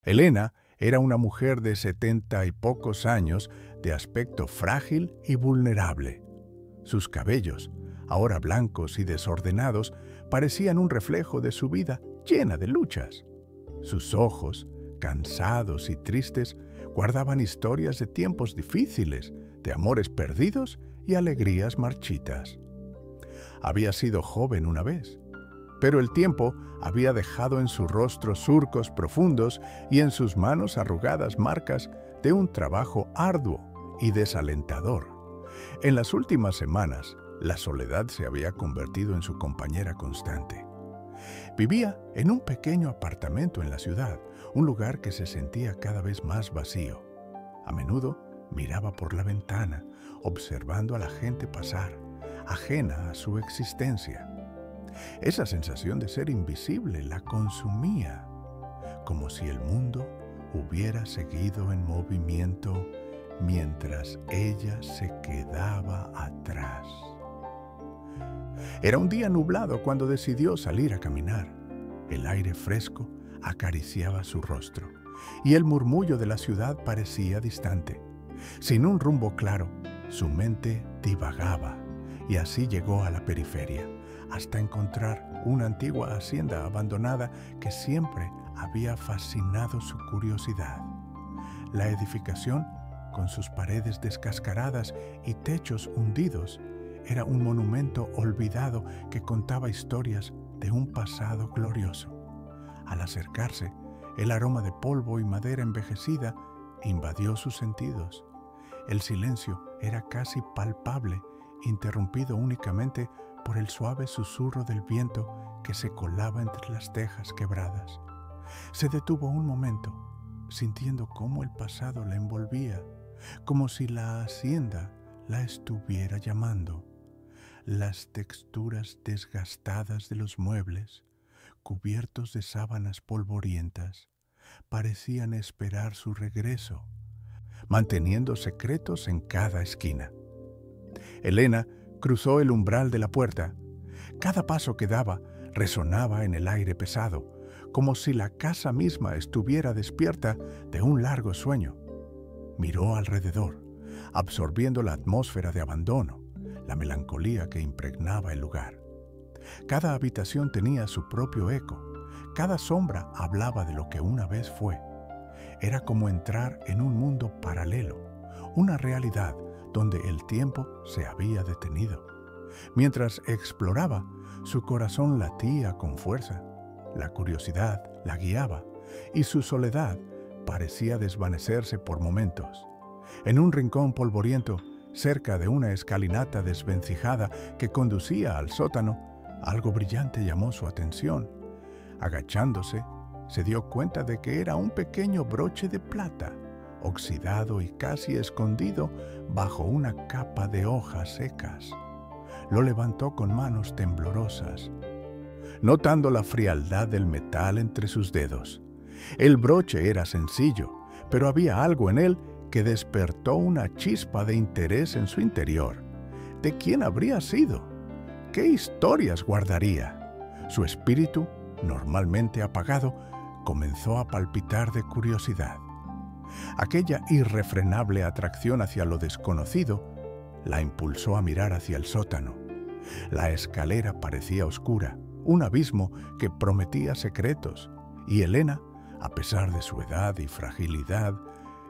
Elena era una mujer de 70 y pocos años, de aspecto frágil y vulnerable. Sus cabellos, ahora blancos y desordenados, parecían un reflejo de su vida llena de luchas. Sus ojos, cansados y tristes, guardaban historias de tiempos difíciles, de amores perdidos y alegrías marchitas. Había sido joven una vez, pero el tiempo había dejado en su rostro surcos profundos y en sus manos arrugadas marcas de un trabajo arduo y desalentador. En las últimas semanas, la soledad se había convertido en su compañera constante. Vivía en un pequeño apartamento en la ciudad, un lugar que se sentía cada vez más vacío. A menudo miraba por la ventana, observando a la gente pasar, ajena a su existencia. Esa sensación de ser invisible la consumía, como si el mundo hubiera seguido en movimiento mientras ella se quedaba atrás. Era un día nublado cuando decidió salir a caminar. El aire fresco acariciaba su rostro y el murmullo de la ciudad parecía distante. Sin un rumbo claro, su mente divagaba y así llegó a la periferia, hasta encontrar una antigua hacienda abandonada que siempre había fascinado su curiosidad. La edificación, con sus paredes descascaradas y techos hundidos, era un monumento olvidado que contaba historias de un pasado glorioso. Al acercarse, el aroma de polvo y madera envejecida invadió sus sentidos. El silencio era casi palpable, interrumpido únicamente por el suave susurro del viento que se colaba entre las tejas quebradas. Se detuvo un momento, sintiendo cómo el pasado la envolvía, como si la hacienda la estuviera llamando. Las texturas desgastadas de los muebles, cubiertos de sábanas polvorientas, parecían esperar su regreso, manteniendo secretos en cada esquina. Elena cruzó el umbral de la puerta. Cada paso que daba resonaba en el aire pesado, como si la casa misma estuviera despierta de un largo sueño. Miró alrededor, absorbiendo la atmósfera de abandono, la melancolía que impregnaba el lugar. Cada habitación tenía su propio eco, cada sombra hablaba de lo que una vez fue. Era como entrar en un mundo paralelo, una realidad donde el tiempo se había detenido. Mientras exploraba, su corazón latía con fuerza. La curiosidad la guiaba y su soledad parecía desvanecerse por momentos. En un rincón polvoriento, cerca de una escalinata desvencijada que conducía al sótano, algo brillante llamó su atención. Agachándose, se dio cuenta de que era un pequeño broche de plata, oxidado y casi escondido bajo una capa de hojas secas. Lo levantó con manos temblorosas, notando la frialdad del metal entre sus dedos. El broche era sencillo, pero había algo en él que despertó una chispa de interés en su interior. ¿De quién habría sido? ¿Qué historias guardaría? Su espíritu, normalmente apagado, comenzó a palpitar de curiosidad. Aquella irrefrenable atracción hacia lo desconocido la impulsó a mirar hacia el sótano. La escalera parecía oscura, un abismo que prometía secretos, y Elena, a pesar de su edad y fragilidad,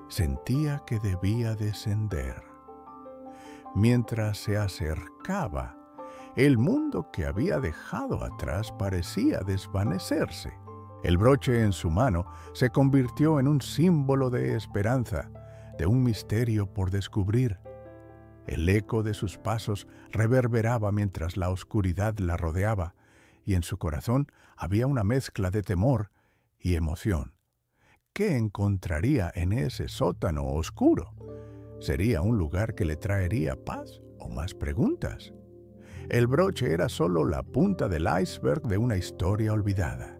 sentía que debía descender. Mientras se acercaba, el mundo que había dejado atrás parecía desvanecerse. El broche en su mano se convirtió en un símbolo de esperanza, de un misterio por descubrir. El eco de sus pasos reverberaba mientras la oscuridad la rodeaba, y en su corazón había una mezcla de temor y emoción. ¿Qué encontraría en ese sótano oscuro? ¿Sería un lugar que le traería paz o más preguntas? El broche era solo la punta del iceberg de una historia olvidada,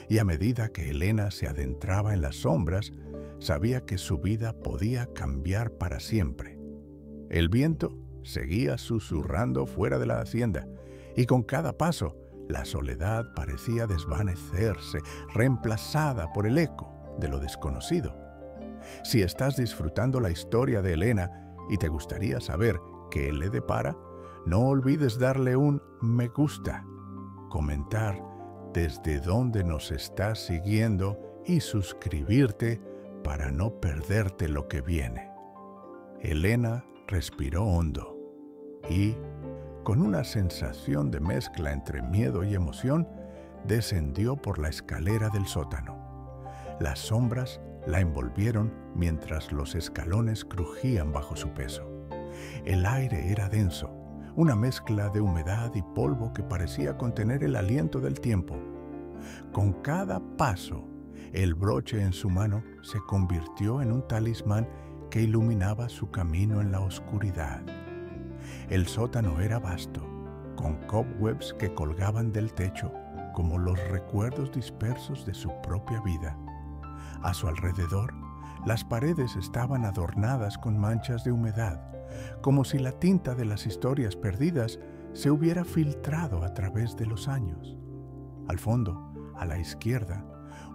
y a medida que Elena se adentraba en las sombras, sabía que su vida podía cambiar para siempre. El viento seguía susurrando fuera de la hacienda, y con cada paso, la soledad parecía desvanecerse, reemplazada por el eco de lo desconocido. Si estás disfrutando la historia de Elena y te gustaría saber qué le depara, no olvides darle un me gusta, comentar desde dónde nos estás siguiendo y suscribirte para no perderte lo que viene. Elena respiró hondo y, con una sensación de mezcla entre miedo y emoción, descendió por la escalera del sótano. Las sombras la envolvieron mientras los escalones crujían bajo su peso. El aire era denso, una mezcla de humedad y polvo que parecía contener el aliento del tiempo. Con cada paso, el broche en su mano se convirtió en un talismán que iluminaba su camino en la oscuridad. El sótano era vasto, con cobwebs que colgaban del techo como los recuerdos dispersos de su propia vida. A su alrededor, las paredes estaban adornadas con manchas de humedad, como si la tinta de las historias perdidas se hubiera filtrado a través de los años. Al fondo, a la izquierda,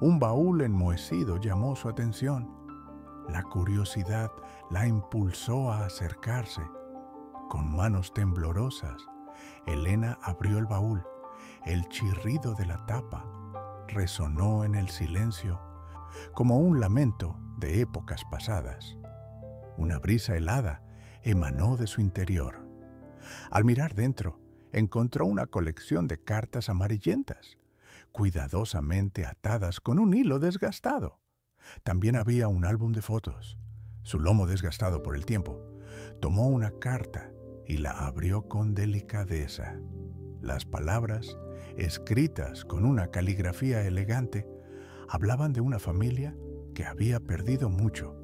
un baúl enmohecido llamó su atención. La curiosidad la impulsó a acercarse. Con manos temblorosas, Elena abrió el baúl. El chirrido de la tapa resonó en el silencio como un lamento de épocas pasadas. Una brisa helada emanó de su interior. Al mirar dentro, encontró una colección de cartas amarillentas, cuidadosamente atadas con un hilo desgastado. También había un álbum de fotos. Su lomo desgastado por el tiempo, tomó una carta y la abrió con delicadeza. Las palabras, escritas con una caligrafía elegante, hablaban de una familia que había perdido mucho.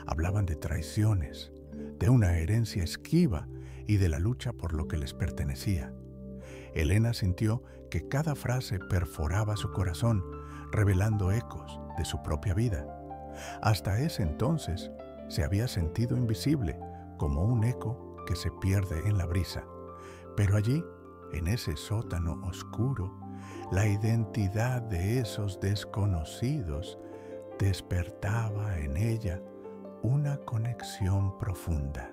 Hablaban de traiciones, de una herencia esquiva y de la lucha por lo que les pertenecía. Elena sintió que cada frase perforaba su corazón, revelando ecos de su propia vida. Hasta ese entonces se había sentido invisible, como un eco que se pierde en la brisa. Pero allí, en ese sótano oscuro, la identidad de esos desconocidos despertaba en ella una conexión profunda.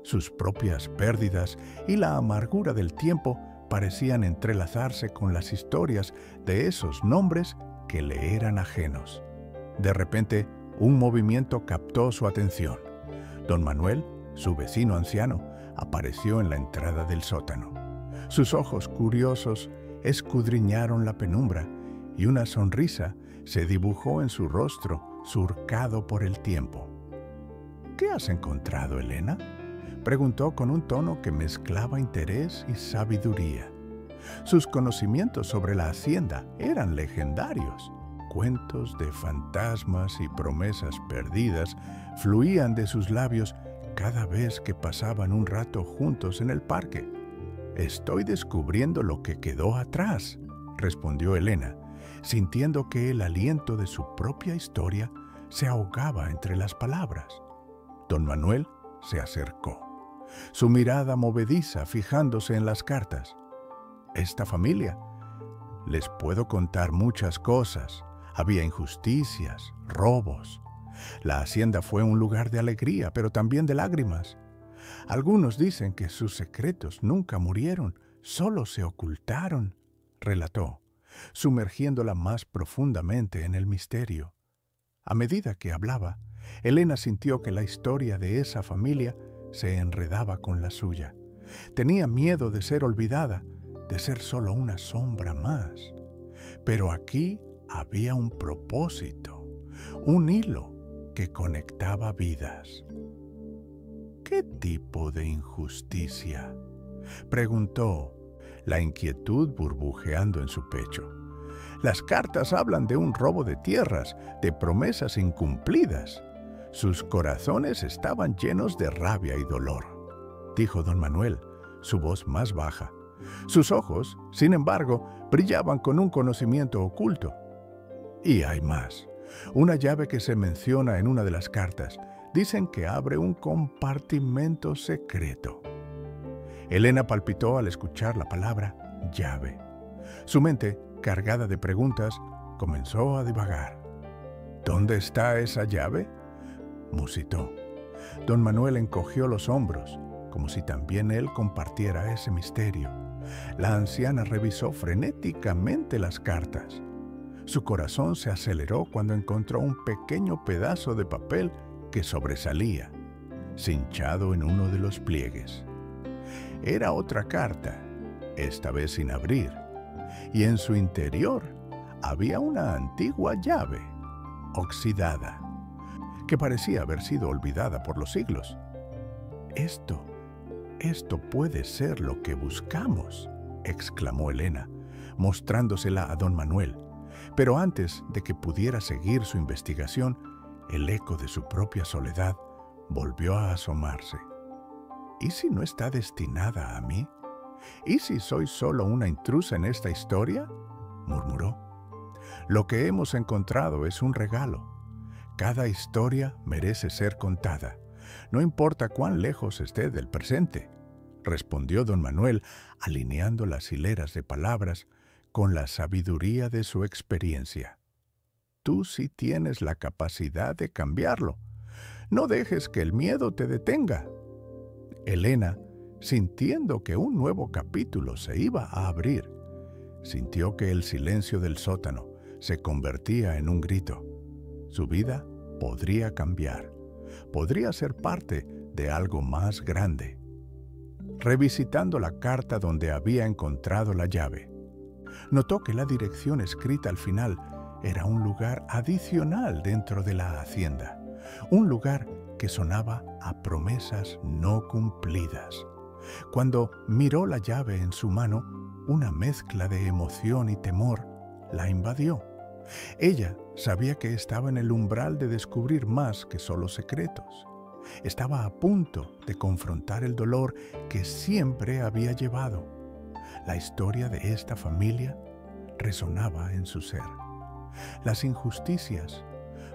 Sus propias pérdidas y la amargura del tiempo parecían entrelazarse con las historias de esos nombres que le eran ajenos. De repente, un movimiento captó su atención. Don Manuel, su vecino anciano, apareció en la entrada del sótano. Sus ojos curiosos escudriñaron la penumbra y una sonrisa se dibujó en su rostro surcado por el tiempo. ¿Qué has encontrado, Elena?, preguntó con un tono que mezclaba interés y sabiduría. Sus conocimientos sobre la hacienda eran legendarios. Cuentos de fantasmas y promesas perdidas fluían de sus labios cada vez que pasaban un rato juntos en el parque. «Estoy descubriendo lo que quedó atrás», respondió Elena, sintiendo que el aliento de su propia historia se ahogaba entre las palabras. Don Manuel se acercó, su mirada movediza fijándose en las cartas. «Esta familia, les puedo contar muchas cosas. Había injusticias, robos. La hacienda fue un lugar de alegría, pero también de lágrimas. Algunos dicen que sus secretos nunca murieron, solo se ocultaron», relató, sumergiéndola más profundamente en el misterio. A medida que hablaba, Elena sintió que la historia de esa familia se enredaba con la suya. Tenía miedo de ser olvidada, de ser solo una sombra más. Pero aquí había un propósito, un hilo que conectaba vidas. «¿Qué tipo de injusticia?», preguntó, la inquietud burbujeando en su pecho. «Las cartas hablan de un robo de tierras, de promesas incumplidas». Sus corazones estaban llenos de rabia y dolor, dijo don Manuel, su voz más baja. Sus ojos, sin embargo, brillaban con un conocimiento oculto. «Y hay más. Una llave que se menciona en una de las cartas. Dicen que abre un compartimento secreto». Elena palpitó al escuchar la palabra llave. Su mente, cargada de preguntas, comenzó a divagar. ¿Dónde está esa llave?, musitó. Don Manuel encogió los hombros, como si también él compartiera ese misterio. La anciana revisó frenéticamente las cartas. Su corazón se aceleró cuando encontró un pequeño pedazo de papel que sobresalía, cinchado en uno de los pliegues. Era otra carta, esta vez sin abrir, y en su interior había una antigua llave, oxidada, que parecía haber sido olvidada por los siglos. Esto puede ser lo que buscamos, exclamó Elena, mostrándosela a don Manuel. Pero antes de que pudiera seguir su investigación, el eco de su propia soledad volvió a asomarse. ¿Y si no está destinada a mí? ¿Y si soy solo una intrusa en esta historia?, murmuró. Lo que hemos encontrado es un regalo. Cada historia merece ser contada, no importa cuán lejos esté del presente, respondió don Manuel, alineando las hileras de palabras con la sabiduría de su experiencia. Tú sí tienes la capacidad de cambiarlo. No dejes que el miedo te detenga. Elena, sintiendo que un nuevo capítulo se iba a abrir, sintió que el silencio del sótano se convertía en un grito. Su vida podría cambiar, podría ser parte de algo más grande. Revisitando la carta donde había encontrado la llave, notó que la dirección escrita al final era un lugar adicional dentro de la hacienda, un lugar que sonaba a promesas no cumplidas. Cuando miró la llave en su mano, una mezcla de emoción y temor la invadió. Ella sabía que estaba en el umbral de descubrir más que solo secretos. Estaba a punto de confrontar el dolor que siempre había llevado. La historia de esta familia resonaba en su ser. Las injusticias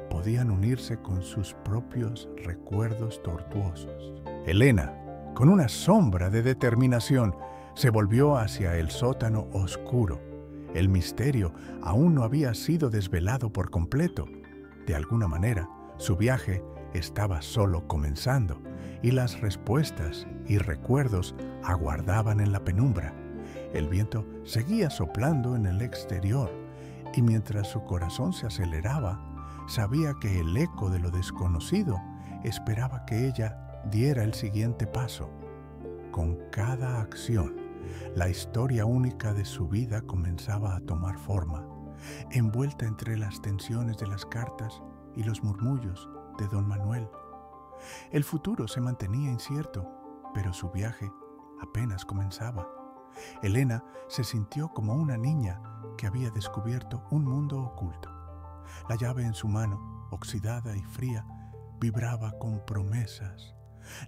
podían unirse con sus propios recuerdos tortuosos. Elena, con una sombra de determinación, se volvió hacia el sótano oscuro. El misterio aún no había sido desvelado por completo. De alguna manera, su viaje estaba solo comenzando, y las respuestas y recuerdos aguardaban en la penumbra. El viento seguía soplando en el exterior, y mientras su corazón se aceleraba, sabía que el eco de lo desconocido esperaba que ella diera el siguiente paso. Con cada acción, la historia única de su vida comenzaba a tomar forma, envuelta entre las tensiones de las cartas y los murmullos de don Manuel. El futuro se mantenía incierto, pero su viaje apenas comenzaba. Elena se sintió como una niña que había descubierto un mundo oculto. La llave en su mano, oxidada y fría, vibraba con promesas.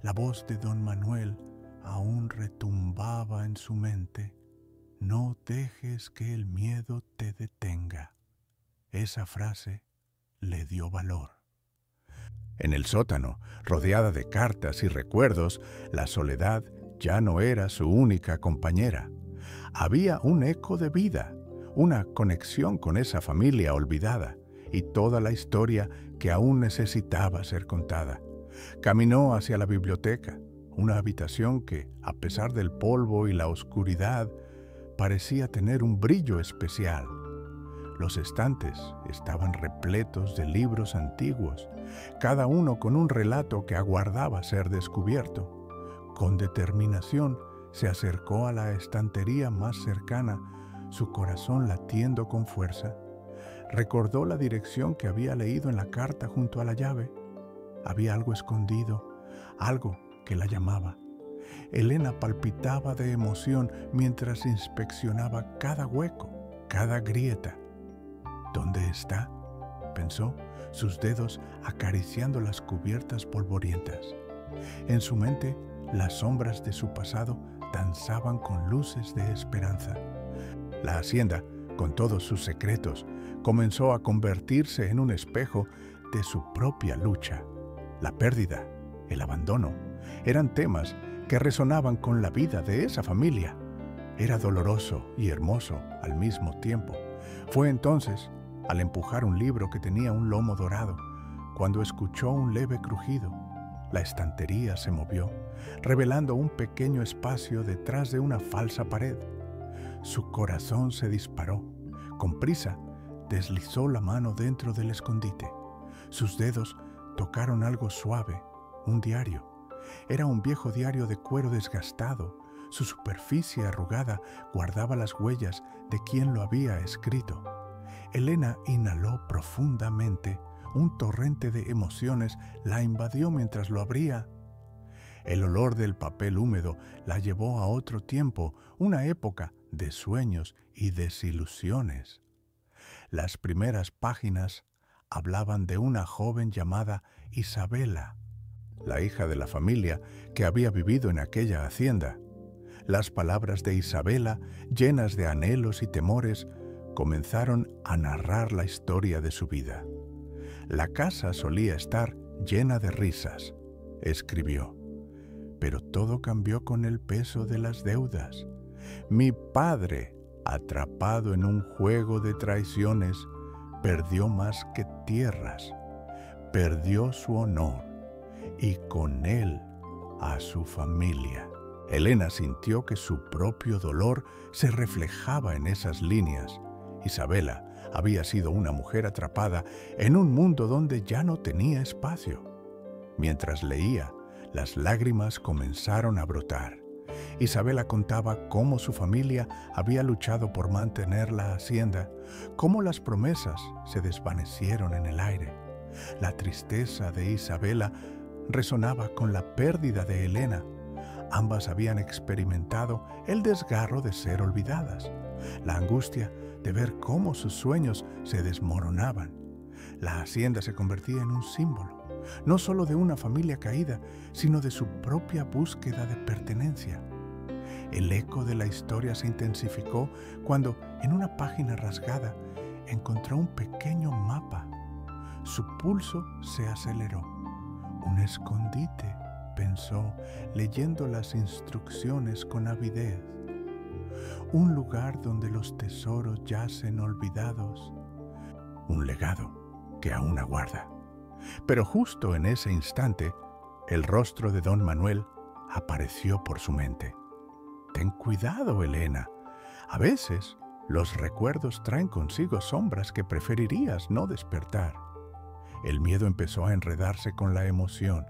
La voz de don Manuel aún retumbaba en su mente. No dejes que el miedo te detenga. Esa frase le dio valor. En el sótano, rodeada de cartas y recuerdos, la soledad ya no era su única compañera. Había un eco de vida, una conexión con esa familia olvidada y toda la historia que aún necesitaba ser contada. Caminó hacia la biblioteca, una habitación que, a pesar del polvo y la oscuridad, parecía tener un brillo especial. Los estantes estaban repletos de libros antiguos, cada uno con un relato que aguardaba ser descubierto. Con determinación se acercó a la estantería más cercana, su corazón latiendo con fuerza. Recordó la dirección que había leído en la carta junto a la llave. Había algo escondido, algo que la llamaba. Elena palpitaba de emoción mientras inspeccionaba cada hueco, cada grieta. ¿Dónde está?, pensó, sus dedos acariciando las cubiertas polvorientas. En su mente, las sombras de su pasado danzaban con luces de esperanza. La hacienda, con todos sus secretos, comenzó a convertirse en un espejo de su propia lucha. La pérdida, el abandono, eran temas que resonaban con la vida de esa familia. Era doloroso y hermoso al mismo tiempo. Fue entonces al empujar un libro que tenía un lomo dorado, cuando escuchó un leve crujido. La estantería se movió, revelando un pequeño espacio detrás de una falsa pared. Su corazón se disparó. Con prisa, deslizó la mano dentro del escondite. Sus dedos tocaron algo suave, un diario. Era un viejo diario de cuero desgastado. Su superficie arrugada guardaba las huellas de quien lo había escrito. Elena inhaló profundamente. Un torrente de emociones la invadió mientras lo abría. El olor del papel húmedo la llevó a otro tiempo, una época de sueños y desilusiones. Las primeras páginas hablaban de una joven llamada Isabela, la hija de la familia que había vivido en aquella hacienda. Las palabras de Isabela, llenas de anhelos y temores, comenzaron a narrar la historia de su vida. La casa solía estar llena de risas, escribió, pero todo cambió con el peso de las deudas. Mi padre, atrapado en un juego de traiciones, perdió más que tierras, perdió su honor y con él a su familia. Elena sintió que su propio dolor se reflejaba en esas líneas. Isabela había sido una mujer atrapada en un mundo donde ya no tenía espacio. Mientras leía, las lágrimas comenzaron a brotar. Isabela contaba cómo su familia había luchado por mantener la hacienda, cómo las promesas se desvanecieron en el aire. La tristeza de Isabela resonaba con la pérdida de Elena. Ambas habían experimentado el desgarro de ser olvidadas, la angustia de ver cómo sus sueños se desmoronaban. La hacienda se convertía en un símbolo, no solo de una familia caída, sino de su propia búsqueda de pertenencia. El eco de la historia se intensificó cuando, en una página rasgada, encontró un pequeño mapa. Su pulso se aceleró. Un escondite, pensó, leyendo las instrucciones con avidez. Un lugar donde los tesoros yacen olvidados. Un legado que aún aguarda. Pero justo en ese instante, el rostro de don Manuel apareció por su mente. Ten cuidado, Elena. A veces, los recuerdos traen consigo sombras que preferirías no despertar. El miedo empezó a enredarse con la emoción.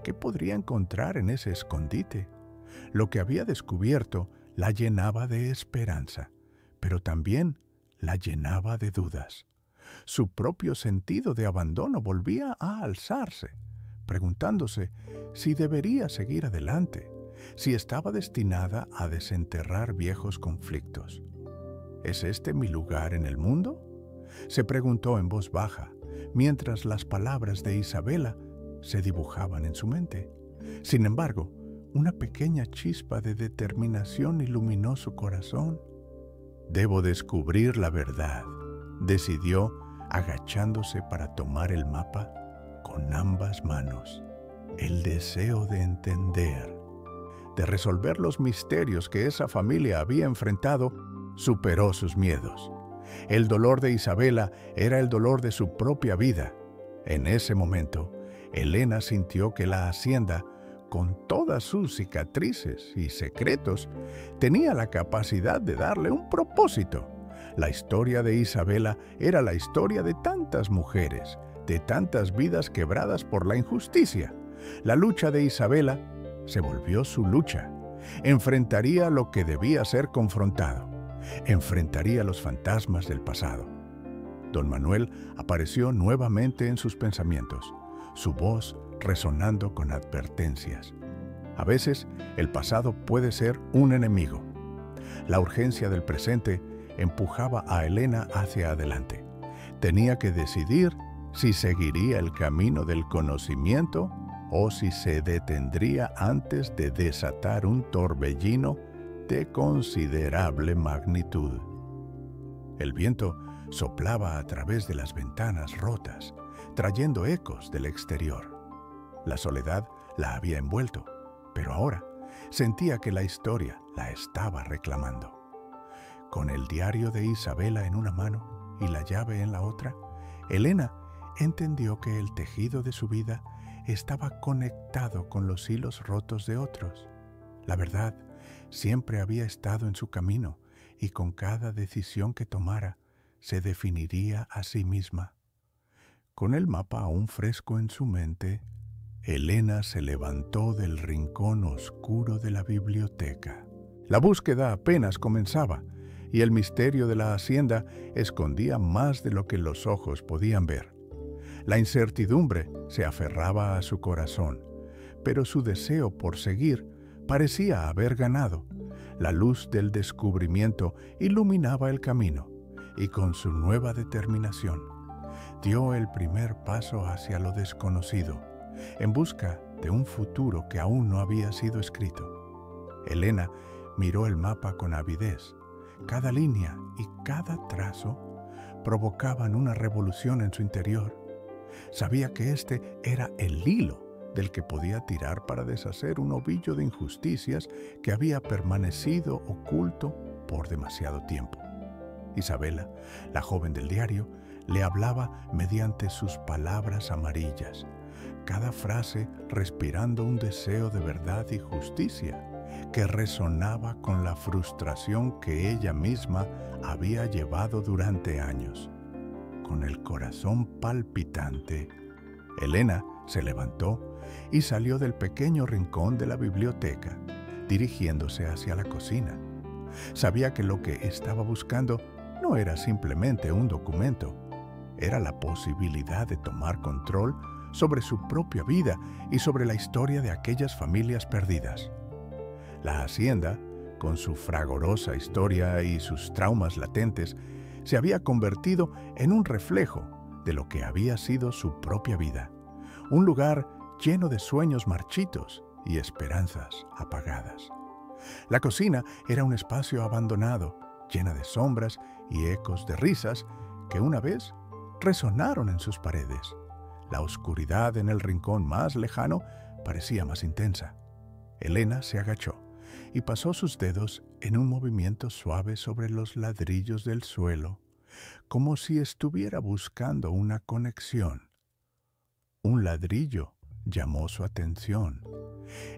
¿Qué podría encontrar en ese escondite? Lo que había descubierto la llenaba de esperanza, pero también la llenaba de dudas. Su propio sentido de abandono volvía a alzarse, preguntándose si debería seguir adelante, si estaba destinada a desenterrar viejos conflictos. ¿Es este mi lugar en el mundo?, se preguntó en voz baja, mientras las palabras de Isabela se dibujaban en su mente. Sin embargo, una pequeña chispa de determinación iluminó su corazón. Debo descubrir la verdad, decidió, agachándose para tomar el mapa con ambas manos. El deseo de entender, de resolver los misterios que esa familia había enfrentado, superó sus miedos. El dolor de Isabela era el dolor de su propia vida. En ese momento, Elena sintió que la hacienda, con todas sus cicatrices y secretos, tenía la capacidad de darle un propósito. La historia de Isabela era la historia de tantas mujeres, de tantas vidas quebradas por la injusticia. La lucha de Isabela se volvió su lucha. Enfrentaría lo que debía ser confrontado. Enfrentaría los fantasmas del pasado. Don Manuel apareció nuevamente en sus pensamientos, su voz resonando con advertencias. A veces, el pasado puede ser un enemigo. La urgencia del presente empujaba a Elena hacia adelante. Tenía que decidir si seguiría el camino del conocimiento o si se detendría antes de desatar un torbellino de considerable magnitud. El viento soplaba a través de las ventanas rotas, trayendo ecos del exterior. La soledad la había envuelto, pero ahora sentía que la historia la estaba reclamando. Con el diario de Isabela en una mano y la llave en la otra, Elena entendió que el tejido de su vida estaba conectado con los hilos rotos de otros. La verdad siempre había estado en su camino y con cada decisión que tomara se definiría a sí misma. Con el mapa aún fresco en su mente, Elena se levantó del rincón oscuro de la biblioteca. La búsqueda apenas comenzaba y el misterio de la hacienda escondía más de lo que los ojos podían ver. La incertidumbre se aferraba a su corazón, pero su deseo por seguir parecía haber ganado. La luz del descubrimiento iluminaba el camino y con su nueva determinación dio el primer paso hacia lo desconocido, en busca de un futuro que aún no había sido escrito. Elena miró el mapa con avidez. Cada línea y cada trazo provocaban una revolución en su interior. Sabía que este era el hilo del que podía tirar para deshacer un ovillo de injusticias que había permanecido oculto por demasiado tiempo. Isabela, la joven del diario, le hablaba mediante sus palabras amarillas, cada frase respirando un deseo de verdad y justicia que resonaba con la frustración que ella misma había llevado durante años. Con el corazón palpitante, Elena se levantó y salió del pequeño rincón de la biblioteca, dirigiéndose hacia la cocina. Sabía que lo que estaba buscando no era simplemente un documento, era la posibilidad de tomar control sobre su propia vida y sobre la historia de aquellas familias perdidas. La hacienda, con su fragorosa historia y sus traumas latentes, se había convertido en un reflejo de lo que había sido su propia vida, un lugar lleno de sueños marchitos y esperanzas apagadas. La cocina era un espacio abandonado, llena de sombras y ecos de risas que una vez resonaron en sus paredes. La oscuridad en el rincón más lejano parecía más intensa. Elena se agachó y pasó sus dedos en un movimiento suave sobre los ladrillos del suelo, como si estuviera buscando una conexión. Un ladrillo llamó su atención.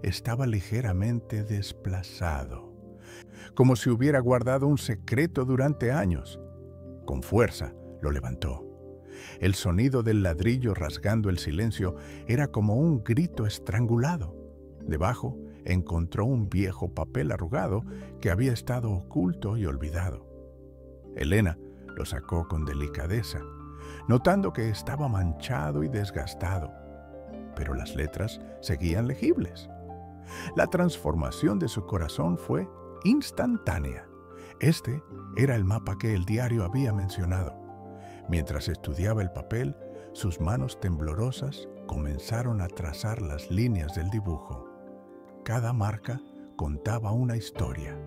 Estaba ligeramente desplazado, como si hubiera guardado un secreto durante años. Con fuerza lo levantó. El sonido del ladrillo rasgando el silencio era como un grito estrangulado. Debajo encontró un viejo papel arrugado que había estado oculto y olvidado. Elena lo sacó con delicadeza, notando que estaba manchado y desgastado, pero las letras seguían legibles. La transformación de su corazón fue instantánea. Este era el mapa que el diario había mencionado. Mientras estudiaba el papel, sus manos temblorosas comenzaron a trazar las líneas del dibujo. Cada marca contaba una historia.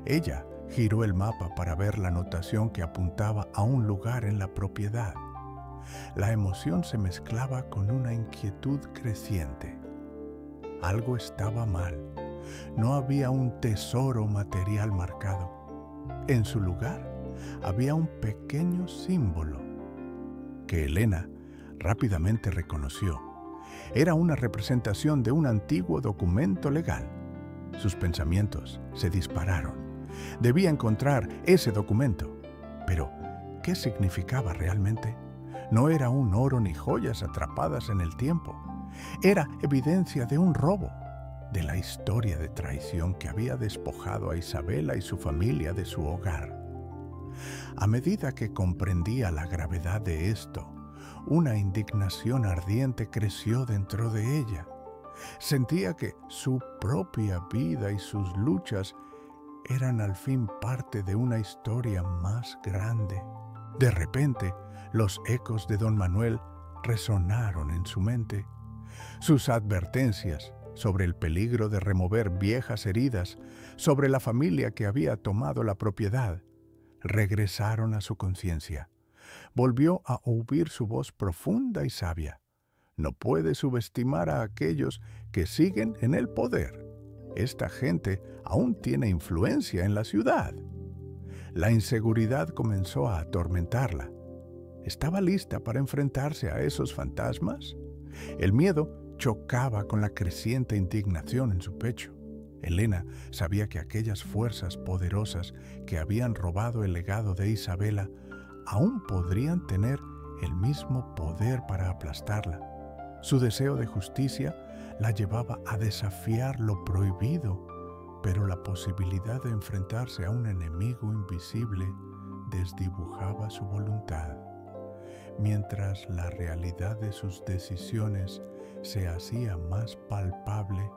Ella giró el mapa para ver la anotación que apuntaba a un lugar en la propiedad. La emoción se mezclaba con una inquietud creciente. Algo estaba mal. No había un tesoro material marcado. En su lugar había un pequeño símbolo que Elena rápidamente reconoció. Era una representación de un antiguo documento legal. Sus pensamientos se dispararon. Debía encontrar ese documento. Pero, ¿qué significaba realmente? No era un oro ni joyas atrapadas en el tiempo. Era evidencia de un robo, de la historia de traición que había despojado a Isabela y su familia de su hogar. A medida que comprendía la gravedad de esto, una indignación ardiente creció dentro de ella. Sentía que su propia vida y sus luchas eran al fin parte de una historia más grande. De repente, los ecos de don Manuel resonaron en su mente. Sus advertencias sobre el peligro de remover viejas heridas, sobre la familia que había tomado la propiedad, regresaron a su conciencia. Volvió a oír su voz profunda y sabia. No puede subestimar a aquellos que siguen en el poder. Esta gente aún tiene influencia en la ciudad. La inseguridad comenzó a atormentarla. ¿Estaba lista para enfrentarse a esos fantasmas? El miedo chocaba con la creciente indignación en su pecho. Elena sabía que aquellas fuerzas poderosas que habían robado el legado de Isabela aún podrían tener el mismo poder para aplastarla. Su deseo de justicia la llevaba a desafiar lo prohibido, pero la posibilidad de enfrentarse a un enemigo invisible desdibujaba su voluntad. Mientras la realidad de sus decisiones se hacía más palpable,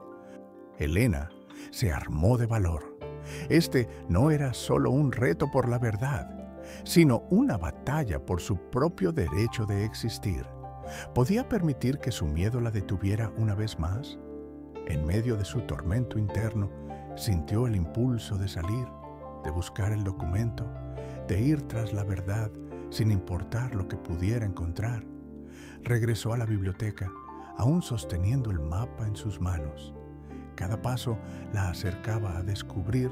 Elena se armó de valor. Este no era solo un reto por la verdad, sino una batalla por su propio derecho de existir. ¿Podía permitir que su miedo la detuviera una vez más? En medio de su tormento interno, sintió el impulso de salir, de buscar el documento, de ir tras la verdad sin importar lo que pudiera encontrar. Regresó a la biblioteca, aún sosteniendo el mapa en sus manos. Cada paso la acercaba a descubrir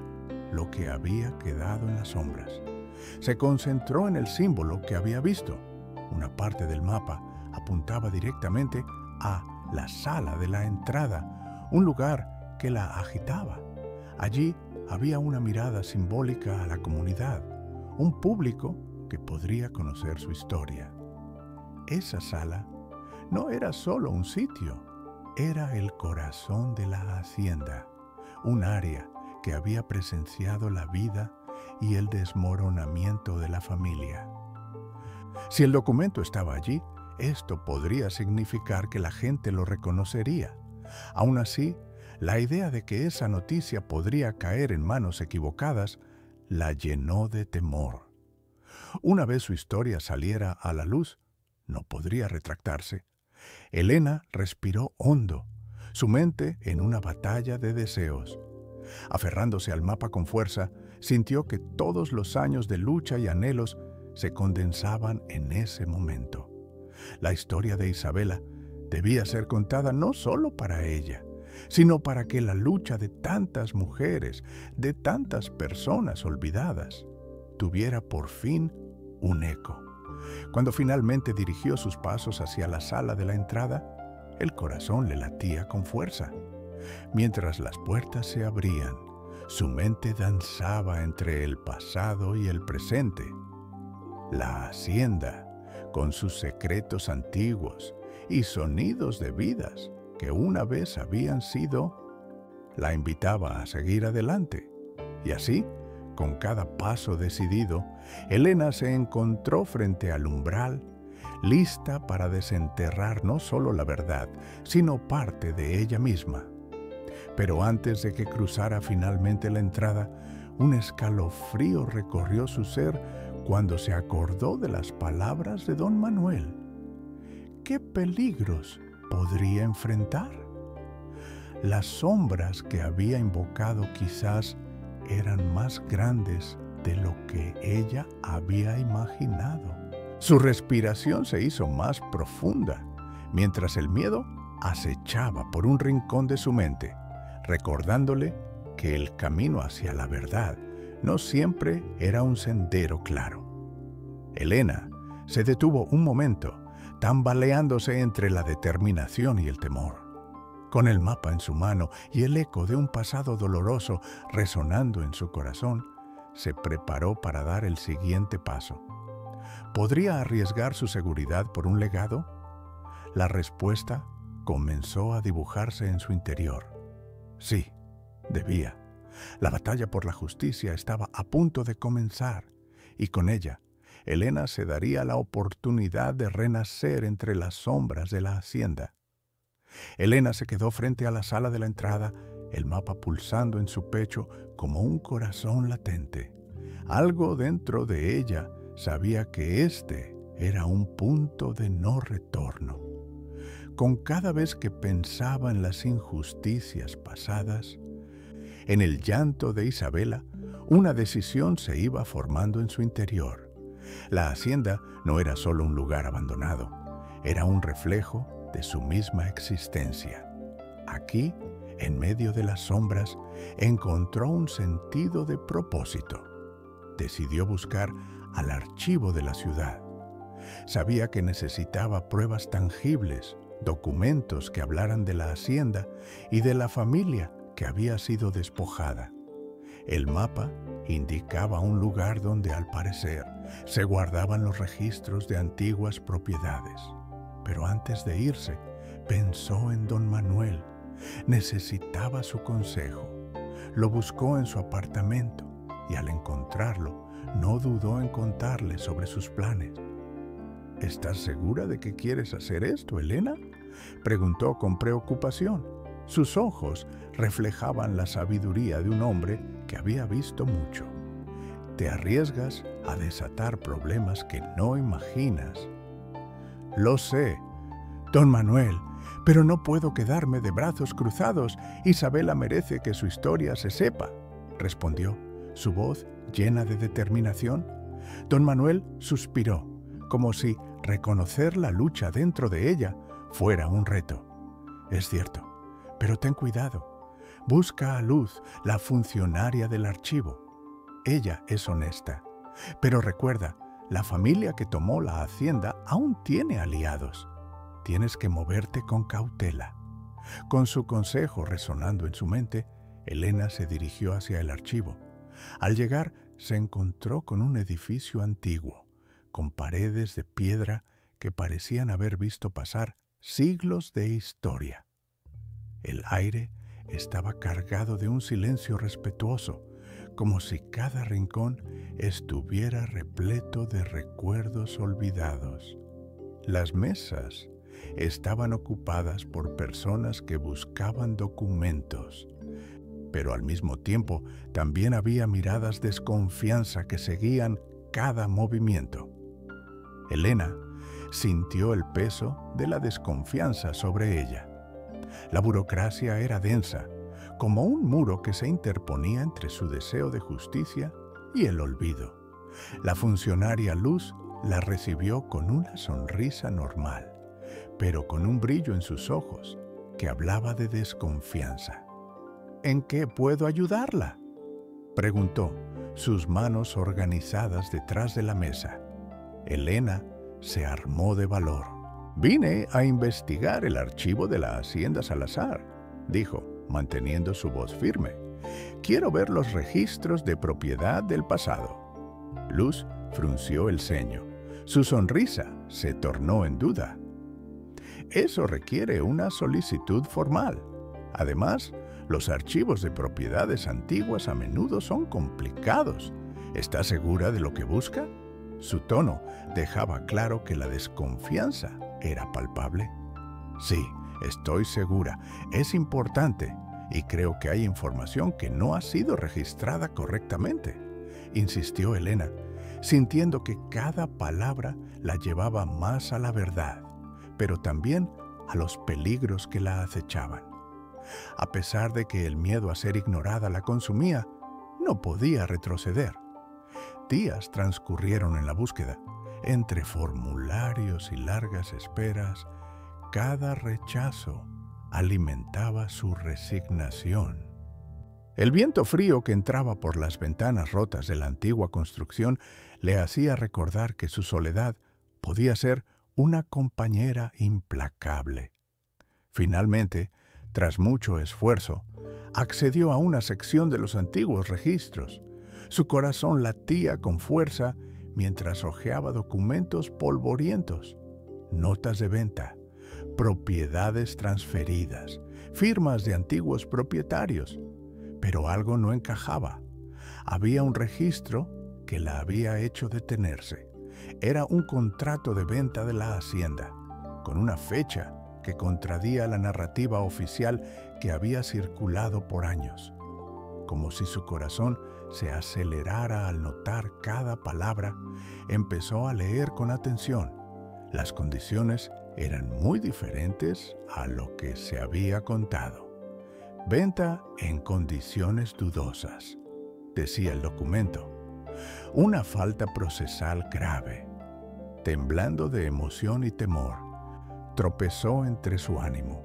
lo que había quedado en las sombras. Se concentró en el símbolo que había visto. Una parte del mapa apuntaba directamente a la sala de la entrada, un lugar que la agitaba. Allí había una mirada simbólica a la comunidad, un público que podría conocer su historia. Esa sala no era solo un sitio, era el corazón de la hacienda, un área que había presenciado la vida y el desmoronamiento de la familia. Si el documento estaba allí, esto podría significar que la gente lo reconocería. Aún así, la idea de que esa noticia podría caer en manos equivocadas la llenó de temor. Una vez su historia saliera a la luz, no podría retractarse. Elena respiró hondo, su mente en una batalla de deseos. Aferrándose al mapa con fuerza, sintió que todos los años de lucha y anhelos se condensaban en ese momento. La historia de Isabela debía ser contada no solo para ella, sino para que la lucha de tantas mujeres, de tantas personas olvidadas, tuviera por fin un eco. Cuando finalmente dirigió sus pasos hacia la sala de la entrada, el corazón le latía con fuerza. Mientras las puertas se abrían, su mente danzaba entre el pasado y el presente. La hacienda, con sus secretos antiguos y sonidos de vidas que una vez habían sido, la invitaba a seguir adelante. Y así, con cada paso decidido, Elena se encontró frente al umbral, lista para desenterrar no solo la verdad, sino parte de ella misma. Pero antes de que cruzara finalmente la entrada, un escalofrío recorrió su ser cuando se acordó de las palabras de don Manuel. ¿Qué peligros podría enfrentar? Las sombras que había invocado quizás eran más grandes de lo que ella había imaginado. Su respiración se hizo más profunda, mientras el miedo acechaba por un rincón de su mente, recordándole que el camino hacia la verdad no siempre era un sendero claro. Elena se detuvo un momento, tambaleándose entre la determinación y el temor. Con el mapa en su mano y el eco de un pasado doloroso resonando en su corazón, se preparó para dar el siguiente paso. ¿Podría arriesgar su seguridad por un legado? La respuesta comenzó a dibujarse en su interior. Sí, debía. La batalla por la justicia estaba a punto de comenzar, y con ella, Elena se daría la oportunidad de renacer entre las sombras de la hacienda. Elena se quedó frente a la sala de la entrada, el mapa pulsando en su pecho como un corazón latente. Algo dentro de ella sabía que este era un punto de no retorno. Con cada vez que pensaba en las injusticias pasadas, en el llanto de Isabela, una decisión se iba formando en su interior. La hacienda no era solo un lugar abandonado, era un reflejo de su misma existencia. Aquí, en medio de las sombras, encontró un sentido de propósito. decidió buscar al archivo de la ciudad. Sabía que necesitaba pruebas tangibles, documentos que hablaran de la hacienda y de la familia que había sido despojada. El mapa indicaba un lugar donde, al parecer, se guardaban los registros de antiguas propiedades. Pero antes de irse, pensó en don Manuel. Necesitaba su consejo. Lo buscó en su apartamento y al encontrarlo, no dudó en contarle sobre sus planes. ¿Estás segura de que quieres hacer esto, Elena?, preguntó con preocupación. Sus ojos reflejaban la sabiduría de un hombre que había visto mucho. Te arriesgas a desatar problemas que no imaginas. Lo sé, don Manuel, pero no puedo quedarme de brazos cruzados. Isabela merece que su historia se sepa, respondió, su voz llena de determinación. Don Manuel suspiró, como si reconocer la lucha dentro de ella fuera un reto. Es cierto, pero ten cuidado. Busca a Luz, la funcionaria del archivo. Ella es honesta. Pero recuerda, la familia que tomó la hacienda aún tiene aliados. Tienes que moverte con cautela. Con su consejo resonando en su mente, Elena se dirigió hacia el archivo. Al llegar, se encontró con un edificio antiguo, con paredes de piedra que parecían haber visto pasar siglos de historia. El aire estaba cargado de un silencio respetuoso, como si cada rincón estuviera repleto de recuerdos olvidados. Las mesas estaban ocupadas por personas que buscaban documentos, pero al mismo tiempo también había miradas de desconfianza que seguían cada movimiento. Elena sintió el peso de la desconfianza sobre ella. La burocracia era densa, como un muro que se interponía entre su deseo de justicia y el olvido. La funcionaria Luz la recibió con una sonrisa normal, pero con un brillo en sus ojos que hablaba de desconfianza. ¿En qué puedo ayudarla?, preguntó, sus manos organizadas detrás de la mesa. Elena se armó de valor. Vine a investigar el archivo de la Hacienda Salazar, dijo, manteniendo su voz firme. Quiero ver los registros de propiedad del pasado. Luz frunció el ceño. Su sonrisa se tornó en duda. Eso requiere una solicitud formal. Además, los archivos de propiedades antiguas a menudo son complicados. ¿Está segura de lo que busca? Su tono dejaba claro que la desconfianza era palpable. Sí, estoy segura. Es importante y creo que hay información que no ha sido registrada correctamente, insistió Elena, sintiendo que cada palabra la llevaba más a la verdad, pero también a los peligros que la acechaban. A pesar de que el miedo a ser ignorada la consumía, no podía retroceder. Días transcurrieron en la búsqueda. Entre formularios y largas esperas, cada rechazo alimentaba su resignación. El viento frío que entraba por las ventanas rotas de la antigua construcción le hacía recordar que su soledad podía ser una compañera implacable. Finalmente, tras mucho esfuerzo, accedió a una sección de los antiguos registros. Su corazón latía con fuerza mientras hojeaba documentos polvorientos, notas de venta, propiedades transferidas, firmas de antiguos propietarios. Pero algo no encajaba. Había un registro que la había hecho detenerse. Era un contrato de venta de la hacienda, con una fecha que contradía la narrativa oficial que había circulado por años. Como si su corazón se acelerara al notar cada palabra, empezó a leer con atención. Las condiciones eran muy diferentes a lo que se había contado. Venta en condiciones dudosas, decía el documento. Una falta procesal grave. Temblando de emoción y temor, tropezó entre su ánimo.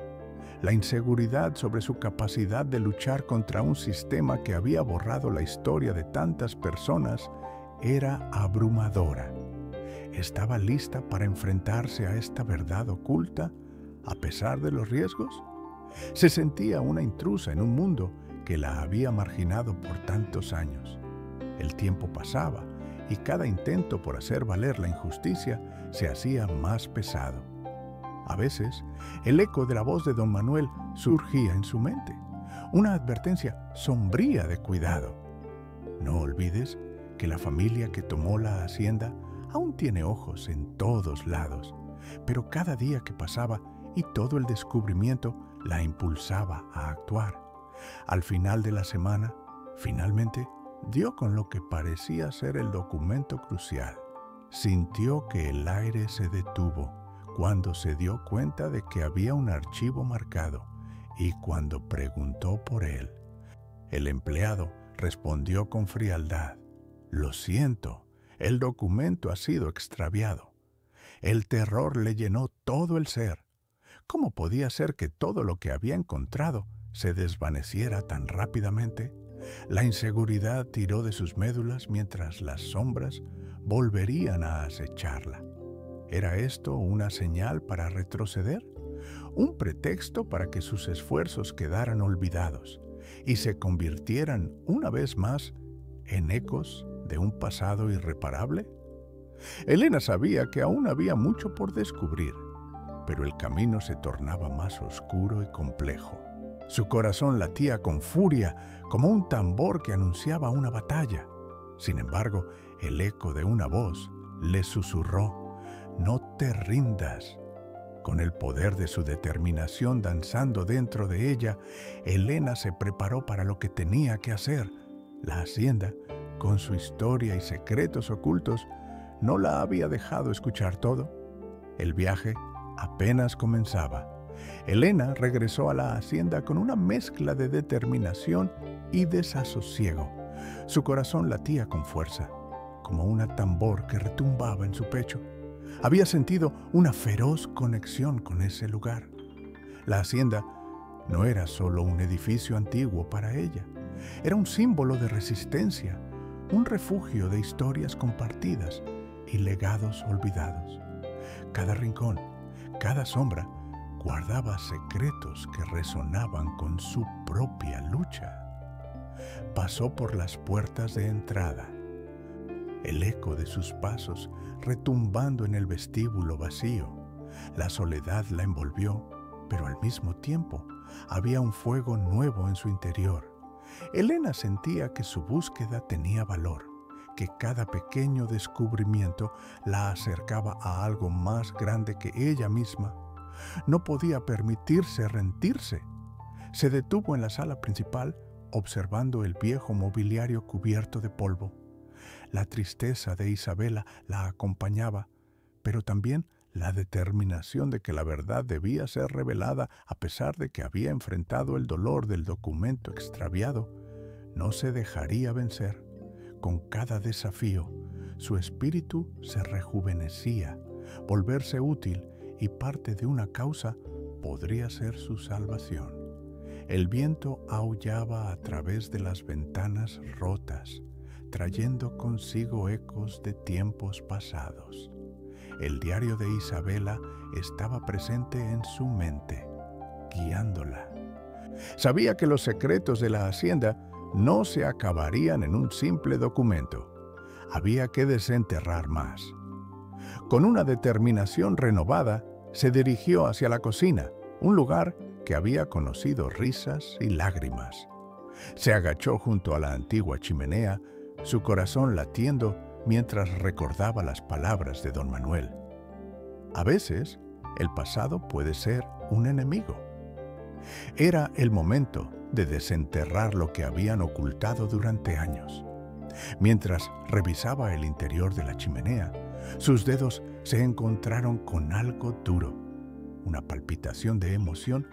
La inseguridad sobre su capacidad de luchar contra un sistema que había borrado la historia de tantas personas era abrumadora. ¿Estaba lista para enfrentarse a esta verdad oculta a pesar de los riesgos? Se sentía una intrusa en un mundo que la había marginado por tantos años. El tiempo pasaba y cada intento por hacer valer la injusticia se hacía más pesado. A veces, el eco de la voz de don Manuel surgía en su mente, una advertencia sombría de cuidado. No olvides que la familia que tomó la hacienda aún tiene ojos en todos lados, pero cada día que pasaba y todo el descubrimiento la impulsaba a actuar. Al final de la semana, finalmente, dio con lo que parecía ser el documento crucial. Sintió que el aire se detuvo cuando se dio cuenta de que había un archivo marcado y cuando preguntó por él. El empleado respondió con frialdad: «Lo siento, el documento ha sido extraviado». El terror le llenó todo el ser. ¿Cómo podía ser que todo lo que había encontrado se desvaneciera tan rápidamente? La inseguridad tiró de sus médulas mientras las sombras volverían a acecharla. ¿Era esto una señal para retroceder? ¿Un pretexto para que sus esfuerzos quedaran olvidados y se convirtieran una vez más en ecos de un pasado irreparable? Elena sabía que aún había mucho por descubrir, pero el camino se tornaba más oscuro y complejo. Su corazón latía con furia, como un tambor que anunciaba una batalla. Sin embargo, el eco de una voz le susurró: «No te rindas». Con el poder de su determinación danzando dentro de ella, Elena se preparó para lo que tenía que hacer. La hacienda, con su historia y secretos ocultos, no la había dejado escuchar todo. El viaje apenas comenzaba. Elena regresó a la hacienda con una mezcla de determinación y desasosiego. Su corazón latía con fuerza, como un tambor que retumbaba en su pecho. Había sentido una feroz conexión con ese lugar. La hacienda no era solo un edificio antiguo para ella, era un símbolo de resistencia, un refugio de historias compartidas y legados olvidados. Cada rincón, cada sombra, guardaba secretos que resonaban con su propia lucha. Pasó por las puertas de entrada, el eco de sus pasos retumbando en el vestíbulo vacío. La soledad la envolvió, pero al mismo tiempo había un fuego nuevo en su interior. Elena sentía que su búsqueda tenía valor, que cada pequeño descubrimiento la acercaba a algo más grande que ella misma. No podía permitirse rendirse. Se detuvo en la sala principal, observando el viejo mobiliario cubierto de polvo. La tristeza de Isabela la acompañaba, pero también la determinación de que la verdad debía ser revelada a pesar de que había enfrentado el dolor del documento extraviado. No se dejaría vencer. Con cada desafío, su espíritu se rejuvenecía. Volverse útil y parte de una causa podría ser su salvación. El viento aullaba a través de las ventanas rotas, trayendo consigo ecos de tiempos pasados. El diario de Isabela estaba presente en su mente, guiándola. Sabía que los secretos de la hacienda no se acabarían en un simple documento. Había que desenterrar más. Con una determinación renovada, se dirigió hacia la cocina, un lugar que había conocido risas y lágrimas. Se agachó junto a la antigua chimenea, su corazón latiendo mientras recordaba las palabras de don Manuel. A veces, el pasado puede ser un enemigo. Era el momento de desenterrar lo que habían ocultado durante años. Mientras revisaba el interior de la chimenea, sus dedos se encontraron con algo duro. Una palpitación de emoción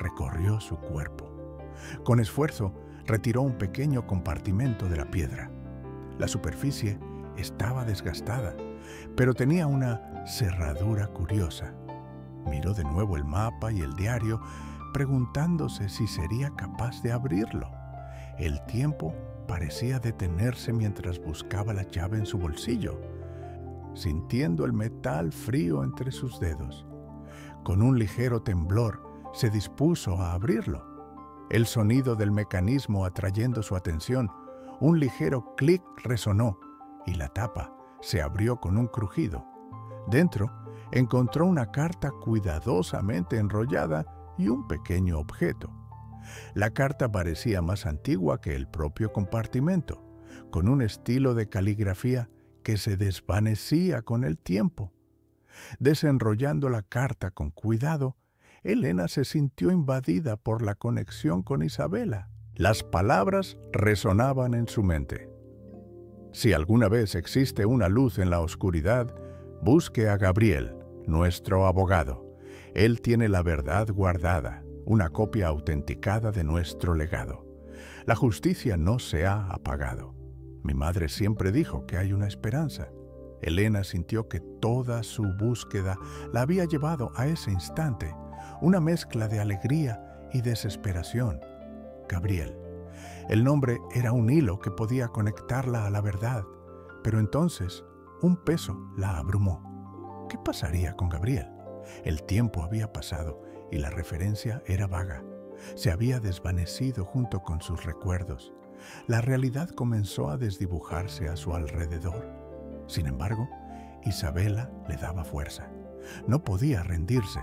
recorrió su cuerpo. Con esfuerzo, retiró un pequeño compartimento de la piedra. La superficie estaba desgastada, pero tenía una cerradura curiosa. Miró de nuevo el mapa y el diario, preguntándose si sería capaz de abrirlo. El tiempo parecía detenerse mientras buscaba la llave en su bolsillo, sintiendo el metal frío entre sus dedos. Con un ligero temblor, se dispuso a abrirlo. El sonido del mecanismo atrayendo su atención, un ligero clic resonó y la tapa se abrió con un crujido. Dentro, encontró una carta cuidadosamente enrollada y un pequeño objeto. La carta parecía más antigua que el propio compartimento, con un estilo de caligrafía que se desvanecía con el tiempo. Desenrollando la carta con cuidado, Elena se sintió invadida por la conexión con Isabela. Las palabras resonaban en su mente. Si alguna vez existe una luz en la oscuridad, busque a Gabriel, nuestro abogado. Él tiene la verdad guardada, una copia autenticada de nuestro legado. La justicia no se ha apagado. Mi madre siempre dijo que hay una esperanza. Elena sintió que toda su búsqueda la había llevado a ese instante, una mezcla de alegría y desesperación. Gabriel. El nombre era un hilo que podía conectarla a la verdad, pero entonces un peso la abrumó. ¿Qué pasaría con Gabriel? El tiempo había pasado y la referencia era vaga. Se había desvanecido junto con sus recuerdos. La realidad comenzó a desdibujarse a su alrededor. Sin embargo, Isabela le daba fuerza. No podía rendirse.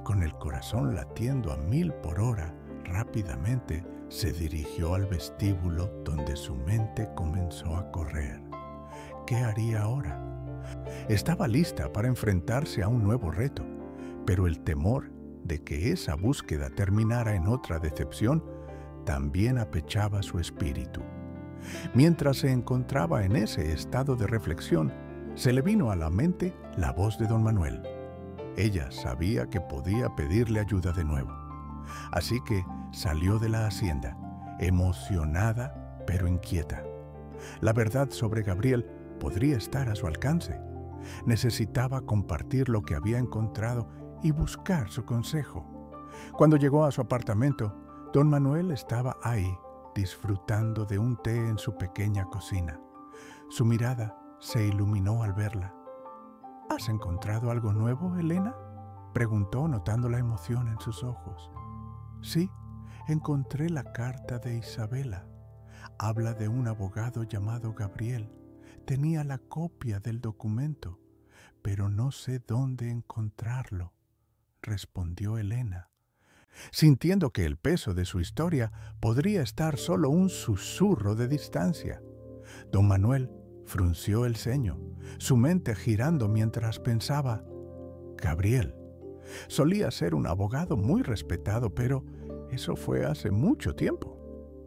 Con el corazón latiendo a 1000 por hora, rápidamente se dirigió al vestíbulo donde su mente comenzó a correr. ¿Qué haría ahora? Estaba lista para enfrentarse a un nuevo reto, pero el temor de que esa búsqueda terminara en otra decepción también apechaba su espíritu. Mientras se encontraba en ese estado de reflexión, se le vino a la mente la voz de don Manuel. Ella sabía que podía pedirle ayuda de nuevo. Así que salió de la hacienda, emocionada pero inquieta. La verdad sobre Gabriel podría estar a su alcance. Necesitaba compartir lo que había encontrado y buscar su consejo. Cuando llegó a su apartamento, don Manuel estaba ahí, disfrutando de un té en su pequeña cocina. Su mirada se iluminó al verla. ¿Has encontrado algo nuevo, Elena?, preguntó notando la emoción en sus ojos. Sí, encontré la carta de Isabela. Habla de un abogado llamado Gabriel. Tenía la copia del documento, pero no sé dónde encontrarlo, respondió Elena, sintiendo que el peso de su historia podría estar solo un susurro de distancia. Don Manuel frunció el ceño, su mente girando mientras pensaba. Gabriel solía ser un abogado muy respetado, pero eso fue hace mucho tiempo.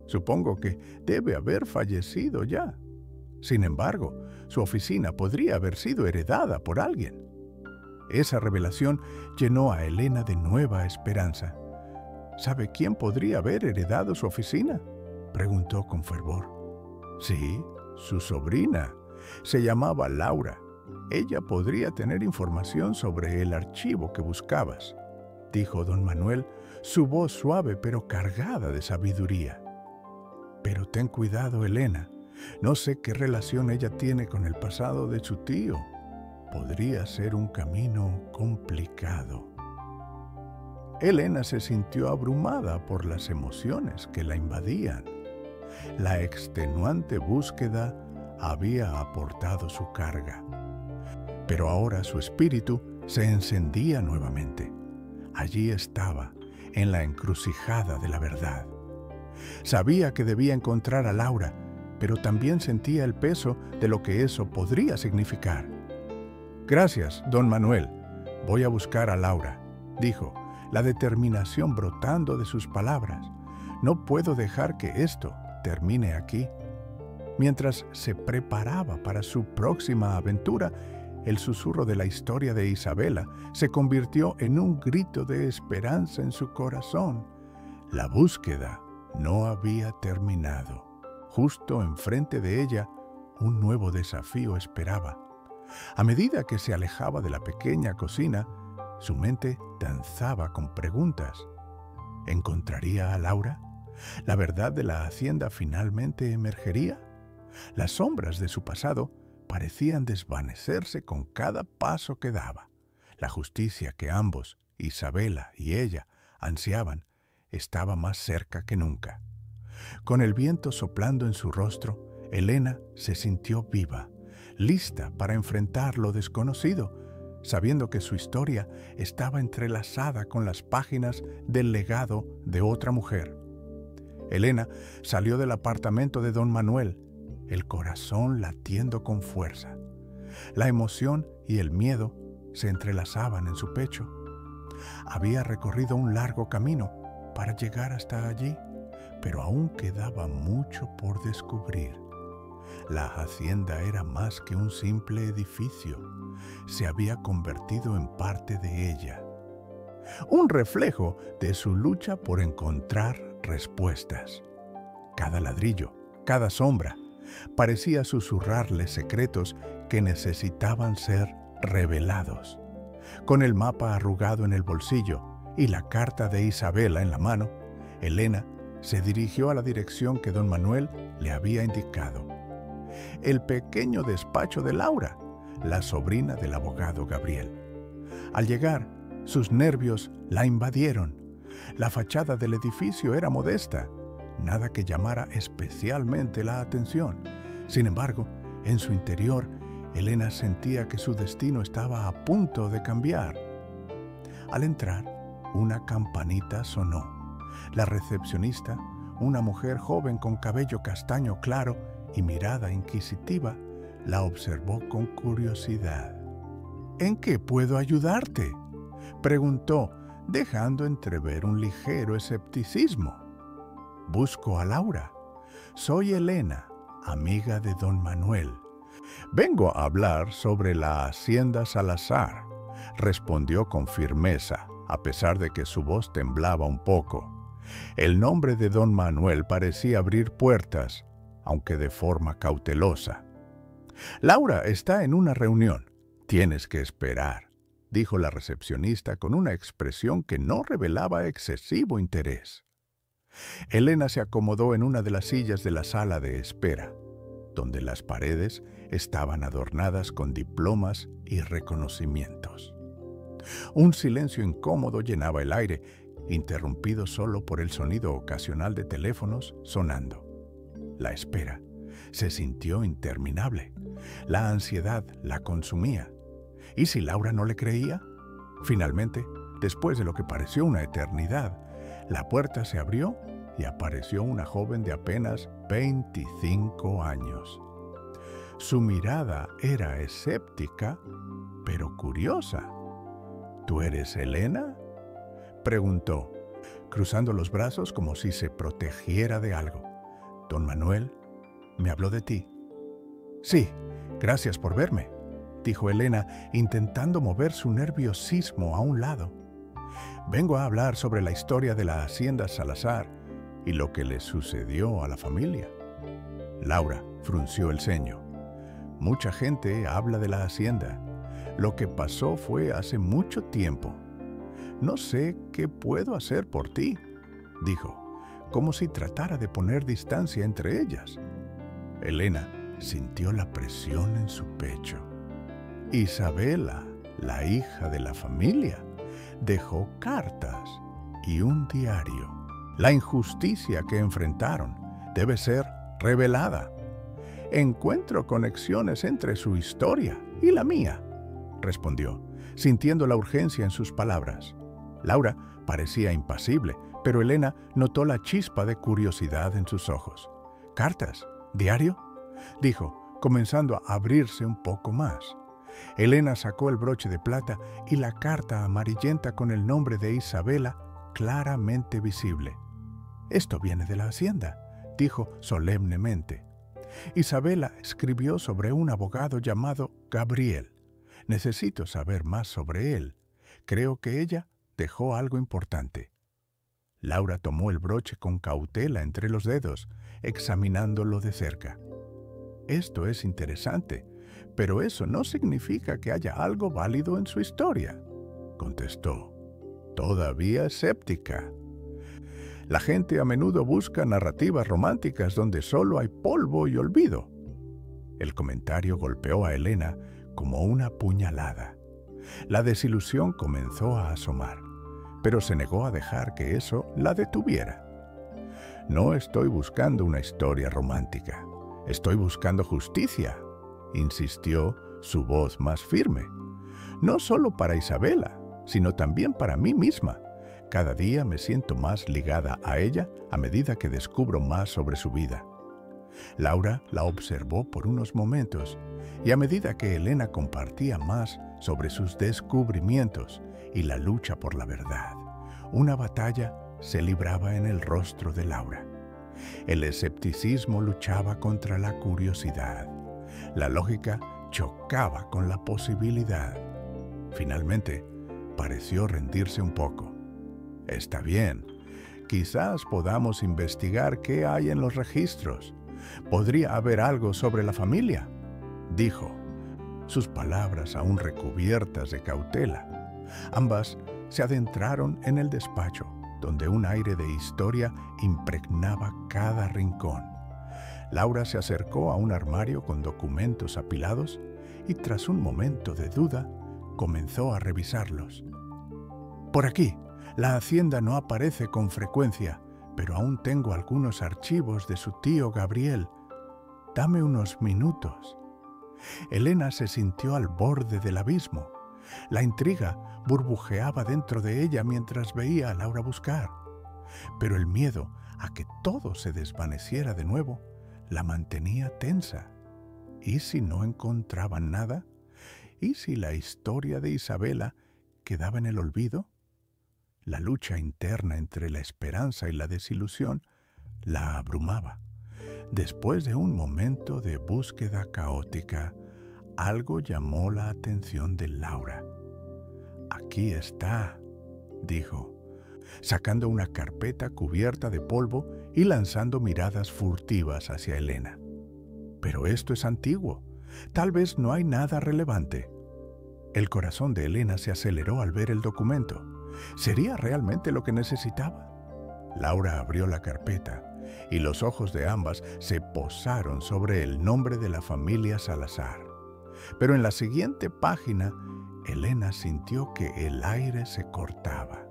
Supongo que debe haber fallecido ya. Sin embargo, su oficina podría haber sido heredada por alguien. Esa revelación llenó a Elena de nueva esperanza. ¿Sabe quién podría haber heredado su oficina?, preguntó con fervor. Sí, su sobrina. Se llamaba Laura. Ella podría tener información sobre el archivo que buscabas, dijo don Manuel, su voz suave pero cargada de sabiduría. Pero ten cuidado, Elena. No sé qué relación ella tiene con el pasado de su tío. Podría ser un camino complicado. Elena se sintió abrumada por las emociones que la invadían. La extenuante búsqueda había aportado su carga, pero ahora su espíritu se encendía nuevamente. Allí estaba, en la encrucijada de la verdad. Sabía que debía encontrar a Laura, pero también sentía el peso de lo que eso podría significar. Gracias, don Manuel. Voy a buscar a Laura, dijo, la determinación brotando de sus palabras. No puedo dejar que esto termine aquí. Mientras se preparaba para su próxima aventura, el susurro de la historia de Isabela se convirtió en un grito de esperanza en su corazón. La búsqueda no había terminado. Justo enfrente de ella, un nuevo desafío esperaba. A medida que se alejaba de la pequeña cocina, su mente danzaba con preguntas. ¿Encontraría a Laura? ¿La verdad de la hacienda finalmente emergería? Las sombras de su pasado parecían desvanecerse con cada paso que daba. La justicia que ambos, Isabela y ella, ansiaban, estaba más cerca que nunca. Con el viento soplando en su rostro, Elena se sintió viva, lista para enfrentar lo desconocido, sabiendo que su historia estaba entrelazada con las páginas del legado de otra mujer. Elena salió del apartamento de don Manuel, el corazón latiendo con fuerza. La emoción y el miedo se entrelazaban en su pecho. Había recorrido un largo camino para llegar hasta allí, pero aún quedaba mucho por descubrir. La hacienda era más que un simple edificio. Se había convertido en parte de ella. Un reflejo de su lucha por encontrar respuestas. Cada ladrillo, cada sombra, parecía susurrarle secretos que necesitaban ser revelados. Con el mapa arrugado en el bolsillo y la carta de Isabela en la mano, Elena se dirigió a la dirección que don Manuel le había indicado. El pequeño despacho de Laura, la sobrina del abogado Gabriel. Al llegar, sus nervios la invadieron. La fachada del edificio era modesta, nada que llamara especialmente la atención. Sin embargo, en su interior, Elena sentía que su destino estaba a punto de cambiar. Al entrar, una campanita sonó. La recepcionista, una mujer joven con cabello castaño claro y mirada inquisitiva, la observó con curiosidad. ¿En qué puedo ayudarte?, preguntó, dejando entrever un ligero escepticismo. Busco a Laura. Soy Elena, amiga de don Manuel. Vengo a hablar sobre la hacienda Salazar, respondió con firmeza, a pesar de que su voz temblaba un poco. El nombre de don Manuel parecía abrir puertas, aunque de forma cautelosa. Laura está en una reunión. Tienes que esperar, dijo la recepcionista con una expresión que no revelaba excesivo interés. Elena se acomodó en una de las sillas de la sala de espera, donde las paredes estaban adornadas con diplomas y reconocimientos. Un silencio incómodo llenaba el aire, interrumpido solo por el sonido ocasional de teléfonos sonando. La espera se sintió interminable. La ansiedad la consumía. ¿Y si Laura no le creía? Finalmente, después de lo que pareció una eternidad, la puerta se abrió y apareció una joven de apenas 25 años. Su mirada era escéptica, pero curiosa. ¿Tú eres Elena?, preguntó, cruzando los brazos como si se protegiera de algo. Don Manuel me habló de ti. Sí, gracias por verme, dijo Elena, intentando mover su nerviosismo a un lado. Vengo a hablar sobre la historia de la hacienda Salazar y lo que le sucedió a la familia. Laura frunció el ceño. Mucha gente habla de la hacienda. Lo que pasó fue hace mucho tiempo. No sé qué puedo hacer por ti, dijo, como si tratara de poner distancia entre ellas. Elena sintió la presión en su pecho. Isabela, la hija de la familia, dejó cartas y un diario. La injusticia que enfrentaron debe ser revelada. Encuentro conexiones entre su historia y la mía, respondió, sintiendo la urgencia en sus palabras. Laura parecía impasible, pero Elena notó la chispa de curiosidad en sus ojos. ¿Cartas? ¿Diario?, dijo, comenzando a abrirse un poco más. Elena sacó el broche de plata y la carta amarillenta con el nombre de Isabela claramente visible. Esto viene de la hacienda, dijo solemnemente. Isabela escribió sobre un abogado llamado Gabriel. Necesito saber más sobre él. Creo que ella dejó algo importante. Laura tomó el broche con cautela entre los dedos, examinándolo de cerca. Esto es interesante, pero eso no significa que haya algo válido en su historia, contestó, todavía escéptica. La gente a menudo busca narrativas románticas donde solo hay polvo y olvido. El comentario golpeó a Elena como una puñalada. La desilusión comenzó a asomar, pero se negó a dejar que eso la detuviera. No estoy buscando una historia romántica. Estoy buscando justicia, insistió su voz más firme. No solo para Isabela, sino también para mí misma. Cada día me siento más ligada a ella a medida que descubro más sobre su vida. Laura la observó por unos momentos y a medida que Elena compartía más sobre sus descubrimientos y la lucha por la verdad, una batalla se libraba en el rostro de Laura. El escepticismo luchaba contra la curiosidad. La lógica chocaba con la posibilidad. Finalmente, pareció rendirse un poco. Está bien, quizás podamos investigar qué hay en los registros. ¿Podría haber algo sobre la familia?, dijo, sus palabras aún recubiertas de cautela. Ambas se adentraron en el despacho, donde un aire de historia impregnaba cada rincón. Laura se acercó a un armario con documentos apilados y tras un momento de duda, comenzó a revisarlos. Por aquí, la hacienda no aparece con frecuencia, pero aún tengo algunos archivos de su tío Gabriel. Dame unos minutos. Elena se sintió al borde del abismo. La intriga burbujeaba dentro de ella mientras veía a Laura buscar. Pero el miedo a que todo se desvaneciera de nuevo la mantenía tensa. ¿Y si no encontraban nada? ¿Y si la historia de Isabela quedaba en el olvido? La lucha interna entre la esperanza y la desilusión la abrumaba. Después de un momento de búsqueda caótica, algo llamó la atención de Laura. «Aquí está», dijo, sacando una carpeta cubierta de polvo y lanzando miradas furtivas hacia Elena. «Pero esto es antiguo. Tal vez no hay nada relevante». El corazón de Elena se aceleró al ver el documento. ¿Sería realmente lo que necesitaba? Laura abrió la carpeta y los ojos de ambas se posaron sobre el nombre de la familia Salazar. Pero en la siguiente página, Elena sintió que el aire se cortaba.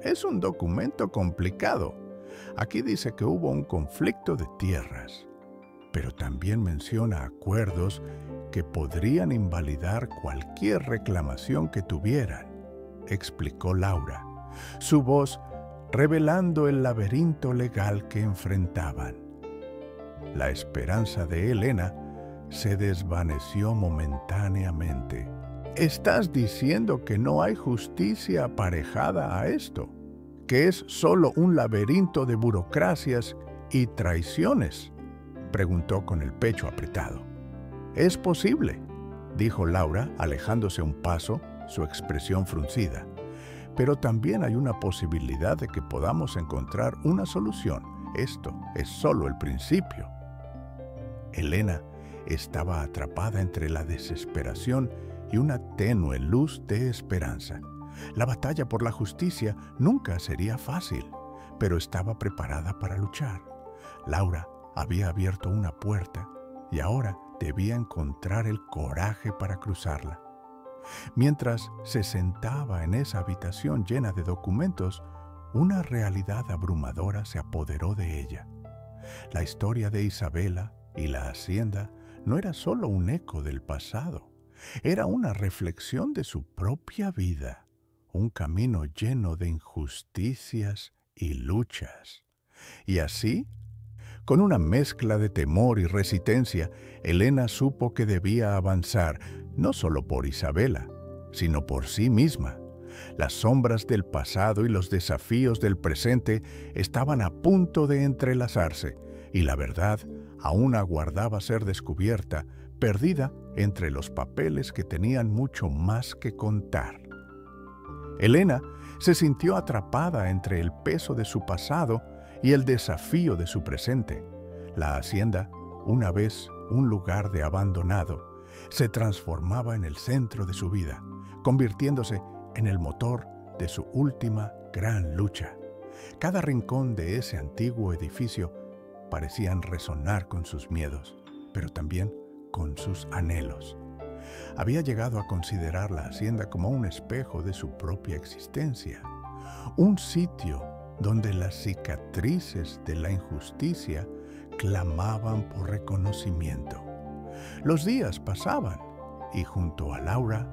Es un documento complicado. Aquí dice que hubo un conflicto de tierras, pero también menciona acuerdos que podrían invalidar cualquier reclamación que tuvieran, explicó Laura, su voz revelando el laberinto legal que enfrentaban. La esperanza de Elena se desvaneció momentáneamente. ¿Estás diciendo que no hay justicia aparejada a esto? ¿Que es solo un laberinto de burocracias y traiciones?, preguntó con el pecho apretado. «Es posible», dijo Laura, alejándose un paso, su expresión fruncida. «Pero también hay una posibilidad de que podamos encontrar una solución. Esto es solo el principio». Elena estaba atrapada entre la desesperación y una tenue luz de esperanza. La batalla por la justicia nunca sería fácil, pero estaba preparada para luchar. Laura había abierto una puerta y ahora debía encontrar el coraje para cruzarla. Mientras se sentaba en esa habitación llena de documentos, una realidad abrumadora se apoderó de ella. La historia de Isabela y la hacienda no era solo un eco del pasado, era una reflexión de su propia vida, un camino lleno de injusticias y luchas. Y así, con una mezcla de temor y resistencia, Elena supo que debía avanzar, no solo por Isabela, sino por sí misma. Las sombras del pasado y los desafíos del presente estaban a punto de entrelazarse, y la verdad aún aguardaba ser descubierta, perdida entre los papeles que tenían mucho más que contar. Elena se sintió atrapada entre el peso de su pasado y el desafío de su presente. La hacienda, una vez un lugar de abandonado, se transformaba en el centro de su vida, convirtiéndose en el motor de su última gran lucha. Cada rincón de ese antiguo edificio parecían resonar con sus miedos, pero también con sus anhelos. Había llegado a considerar la hacienda como un espejo de su propia existencia, un sitio donde las cicatrices de la injusticia clamaban por reconocimiento. Los días pasaban y junto a Laura,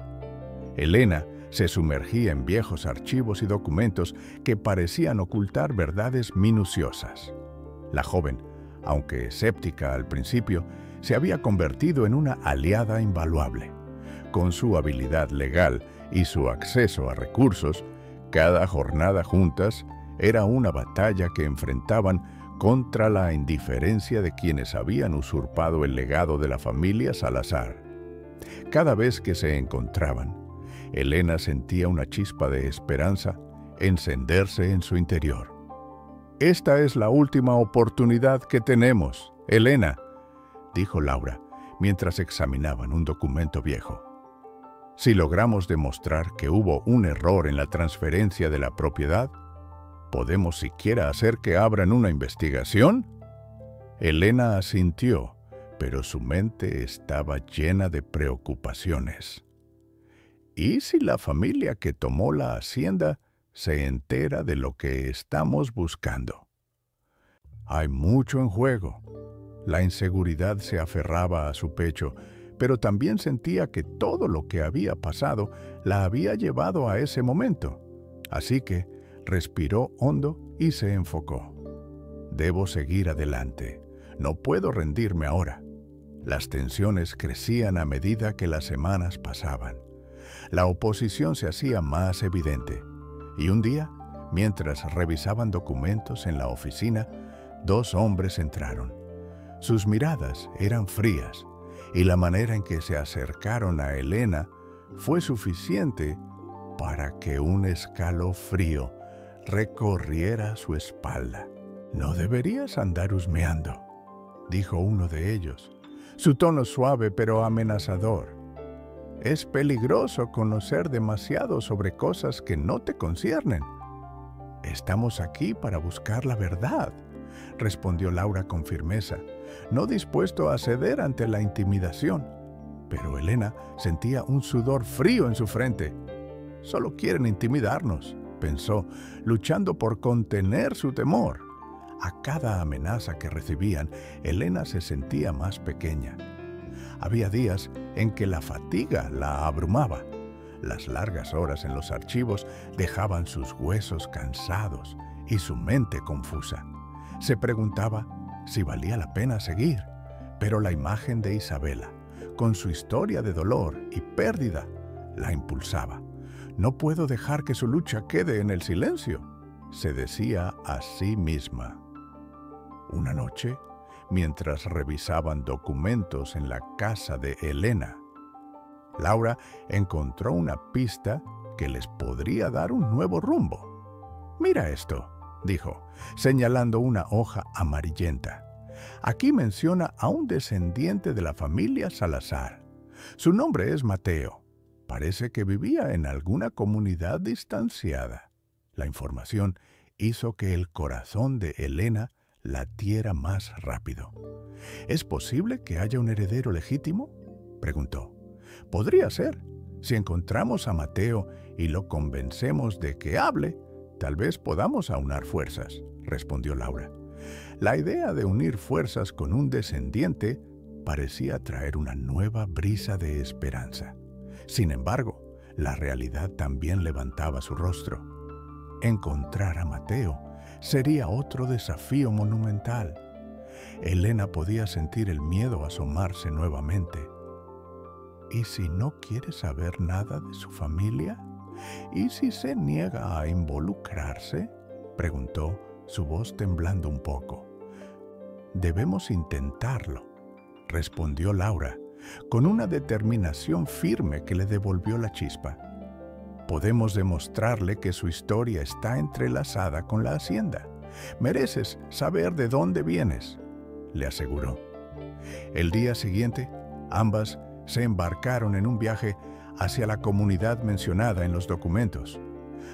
Elena se sumergía en viejos archivos y documentos que parecían ocultar verdades minuciosas. La joven, aunque escéptica al principio, se había convertido en una aliada invaluable. Con su habilidad legal y su acceso a recursos, cada jornada juntas era una batalla que enfrentaban contra la indiferencia de quienes habían usurpado el legado de la familia Salazar. Cada vez que se encontraban, Elena sentía una chispa de esperanza encenderse en su interior. «Esta es la última oportunidad que tenemos, Elena», dijo Laura, mientras examinaban un documento viejo. «Si logramos demostrar que hubo un error en la transferencia de la propiedad, ¿podemos siquiera hacer que abran una investigación?» Elena asintió, pero su mente estaba llena de preocupaciones. ¿Y si la familia que tomó la hacienda se entera de lo que estamos buscando? Hay mucho en juego. La inseguridad se aferraba a su pecho, pero también sentía que todo lo que había pasado la había llevado a ese momento. Así que respiró hondo y se enfocó. Debo seguir adelante. No puedo rendirme ahora. Las tensiones crecían a medida que las semanas pasaban. La oposición se hacía más evidente. Y un día, mientras revisaban documentos en la oficina, dos hombres entraron. Sus miradas eran frías, y la manera en que se acercaron a Elena fue suficiente para que un escalofrío recorriera su espalda. «No deberías andar husmeando», dijo uno de ellos, su tono suave pero amenazador. «Es peligroso conocer demasiado sobre cosas que no te conciernen». «Estamos aquí para buscar la verdad», respondió Laura con firmeza, no dispuesto a ceder ante la intimidación. Pero Elena sentía un sudor frío en su frente. «Solo quieren intimidarnos», pensó, luchando por contener su temor. A cada amenaza que recibían, Elena se sentía más pequeña. Había días en que la fatiga la abrumaba. Las largas horas en los archivos dejaban sus huesos cansados y su mente confusa. Se preguntaba si valía la pena seguir, pero la imagen de Isabela, con su historia de dolor y pérdida, la impulsaba. «No puedo dejar que su lucha quede en el silencio», se decía a sí misma. Una noche, mientras revisaban documentos en la casa de Elena, Laura encontró una pista que les podría dar un nuevo rumbo. «Mira esto», dijo, señalando una hoja amarillenta. «Aquí menciona a un descendiente de la familia Salazar. Su nombre es Mateo. Parece que vivía en alguna comunidad distanciada». La información hizo que el corazón de Elena latiera más rápido. «¿Es posible que haya un heredero legítimo?», preguntó. «Podría ser. Si encontramos a Mateo y lo convencemos de que hable, tal vez podamos aunar fuerzas», respondió Laura. La idea de unir fuerzas con un descendiente parecía traer una nueva brisa de esperanza. Sin embargo, la realidad también levantaba su rostro. Encontrar a Mateo sería otro desafío monumental. Elena podía sentir el miedo asomarse nuevamente. ¿Y si no quiere saber nada de su familia? ¿Y si se niega a involucrarse?, preguntó, su voz temblando un poco. «Debemos intentarlo», respondió Laura, con una determinación firme que le devolvió la chispa. «Podemos demostrarle que su historia está entrelazada con la hacienda. Mereces saber de dónde vienes», le aseguró. El día siguiente, ambas se embarcaron en un viaje hacia la comunidad mencionada en los documentos.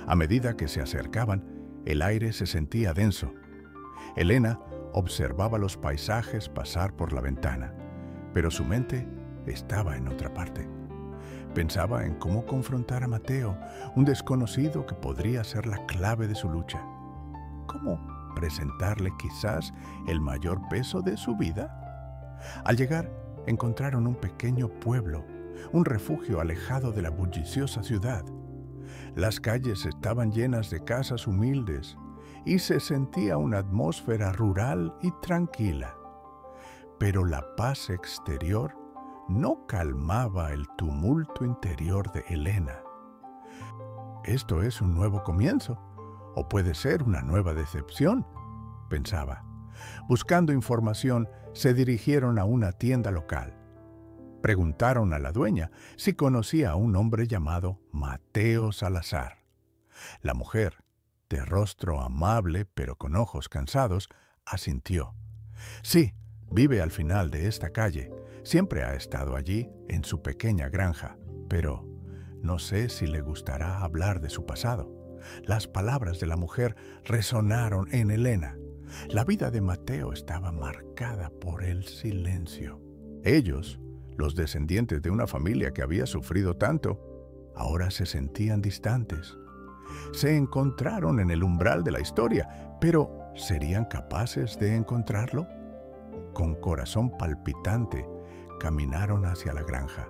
A medida que se acercaban, El aire se sentía denso. Elena observaba los paisajes pasar por la ventana, pero su mente estaba en otra parte. Pensaba en cómo confrontar a Mateo, un desconocido que podría ser la clave de su lucha. ¿Cómo presentarle quizás el mayor peso de su vida? Al llegar, encontraron un pequeño pueblo, un refugio alejado de la bulliciosa ciudad. Las calles estaban llenas de casas humildes y se sentía una atmósfera rural y tranquila. Pero la paz exterior no calmaba el tumulto interior de Elena. Esto es un nuevo comienzo, o puede ser una nueva decepción, pensaba. Buscando información, se dirigieron a una tienda local. Preguntaron a la dueña si conocía a un hombre llamado Mateo Salazar. La mujer, de rostro amable pero con ojos cansados, asintió. Sí, vive al final de esta calle. Siempre ha estado allí, en su pequeña granja, pero no sé si le gustará hablar de su pasado. Las palabras de la mujer resonaron en Elena. La vida de Mateo estaba marcada por el silencio. Ellos, los descendientes de una familia que había sufrido tanto, ahora se sentían distantes. Se encontraron en el umbral de la historia, pero ¿serían capaces de encontrarlo? Con corazón palpitante, caminaron hacia la granja.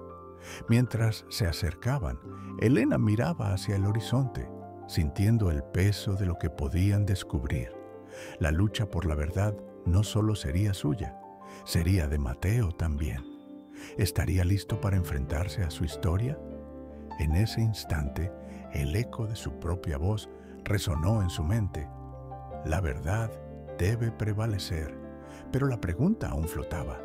Mientras se acercaban, Elena miraba hacia el horizonte, sintiendo el peso de lo que podían descubrir. La lucha por la verdad no solo sería suya, sería de Mateo también. ¿Estaría listo para enfrentarse a su historia? En ese instante, el eco de su propia voz resonó en su mente. La verdad debe prevalecer, pero la pregunta aún flotaba.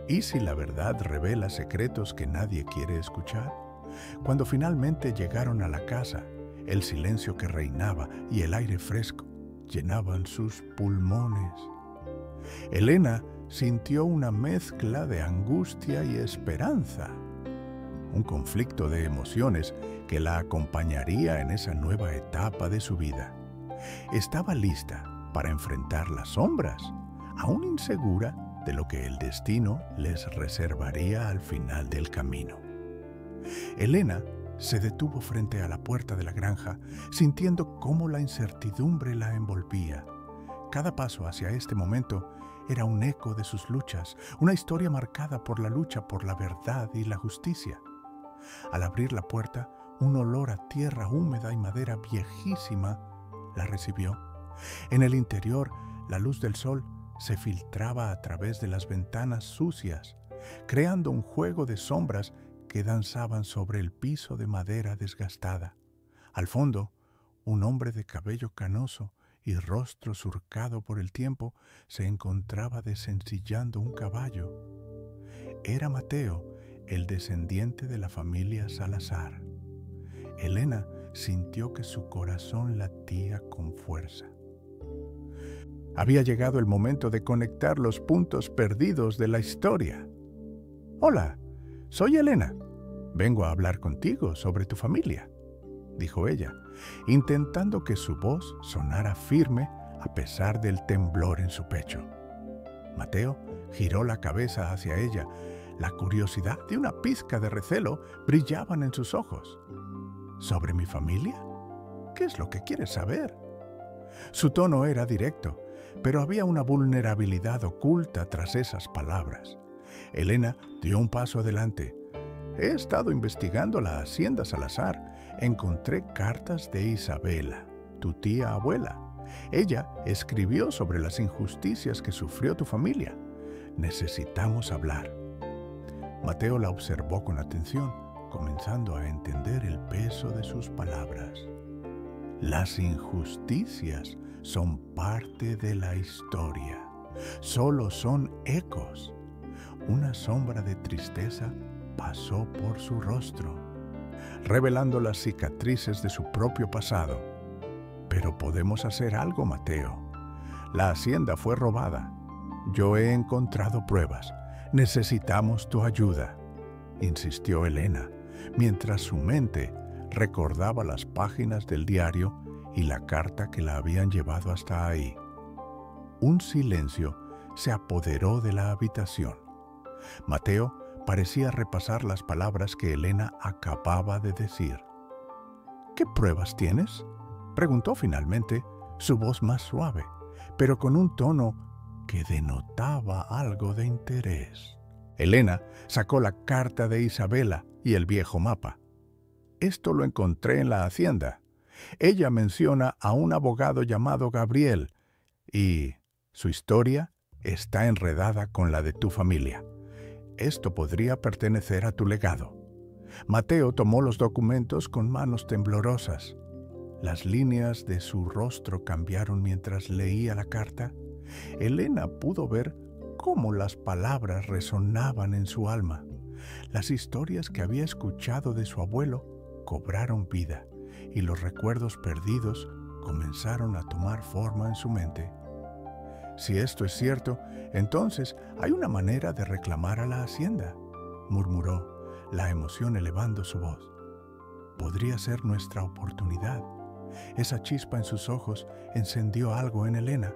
¿Y si la verdad revela secretos que nadie quiere escuchar? Cuando finalmente llegaron a la casa, el silencio que reinaba y el aire fresco llenaban sus pulmones. Elena sintió una mezcla de angustia y esperanza, un conflicto de emociones que la acompañaría en esa nueva etapa de su vida. Estaba lista para enfrentar las sombras, aún insegura de lo que el destino les reservaría al final del camino. Elena se detuvo frente a la puerta de la granja, sintiendo cómo la incertidumbre la envolvía. Cada paso hacia este momento era un eco de sus luchas, una historia marcada por la lucha por la verdad y la justicia. Al abrir la puerta, un olor a tierra húmeda y madera viejísima la recibió. En el interior, la luz del sol se filtraba a través de las ventanas sucias, creando un juego de sombras que danzaban sobre el piso de madera desgastada. Al fondo, un hombre de cabello canoso y rostro surcado por el tiempo se encontraba desencillando un caballo. Era Mateo, el descendiente de la familia Salazar. Elena sintió que su corazón latía con fuerza. Había llegado el momento de conectar los puntos perdidos de la historia. «Hola, soy Elena. Vengo a hablar contigo sobre tu familia», dijo ella, intentando que su voz sonara firme a pesar del temblor en su pecho. Mateo giró la cabeza hacia ella. La curiosidad y una pizca de recelo brillaban en sus ojos. ¿Sobre mi familia? ¿Qué es lo que quieres saber? Su tono era directo, pero había una vulnerabilidad oculta tras esas palabras. Elena dio un paso adelante. «He estado investigando la hacienda Salazar. Encontré cartas de Isabela, tu tía abuela. Ella escribió sobre las injusticias que sufrió tu familia. Necesitamos hablar». Mateo la observó con atención, comenzando a entender el peso de sus palabras. Las injusticias son parte de la historia. Solo son ecos. Una sombra de tristeza pasó por su rostro, revelando las cicatrices de su propio pasado. «Pero podemos hacer algo, Mateo. La hacienda fue robada. Yo he encontrado pruebas. Necesitamos tu ayuda», insistió Elena, mientras su mente recordaba las páginas del diario y la carta que la habían llevado hasta ahí. Un silencio se apoderó de la habitación. Mateo parecía repasar las palabras que Elena acababa de decir. ¿Qué pruebas tienes?, preguntó finalmente, su voz más suave, pero con un tono que denotaba algo de interés. Elena sacó la carta de Isabela y el viejo mapa. Esto lo encontré en la hacienda. Ella menciona a un abogado llamado Gabriel y su historia está enredada con la de tu familia. Esto podría pertenecer a tu legado. Mateo tomó los documentos con manos temblorosas. Las líneas de su rostro cambiaron mientras leía la carta. Elena pudo ver cómo las palabras resonaban en su alma. Las historias que había escuchado de su abuelo cobraron vida y los recuerdos perdidos comenzaron a tomar forma en su mente. Si esto es cierto, entonces hay una manera de reclamar a la hacienda, murmuró, la emoción elevando su voz. Podría ser nuestra oportunidad. Esa chispa en sus ojos encendió algo en Elena.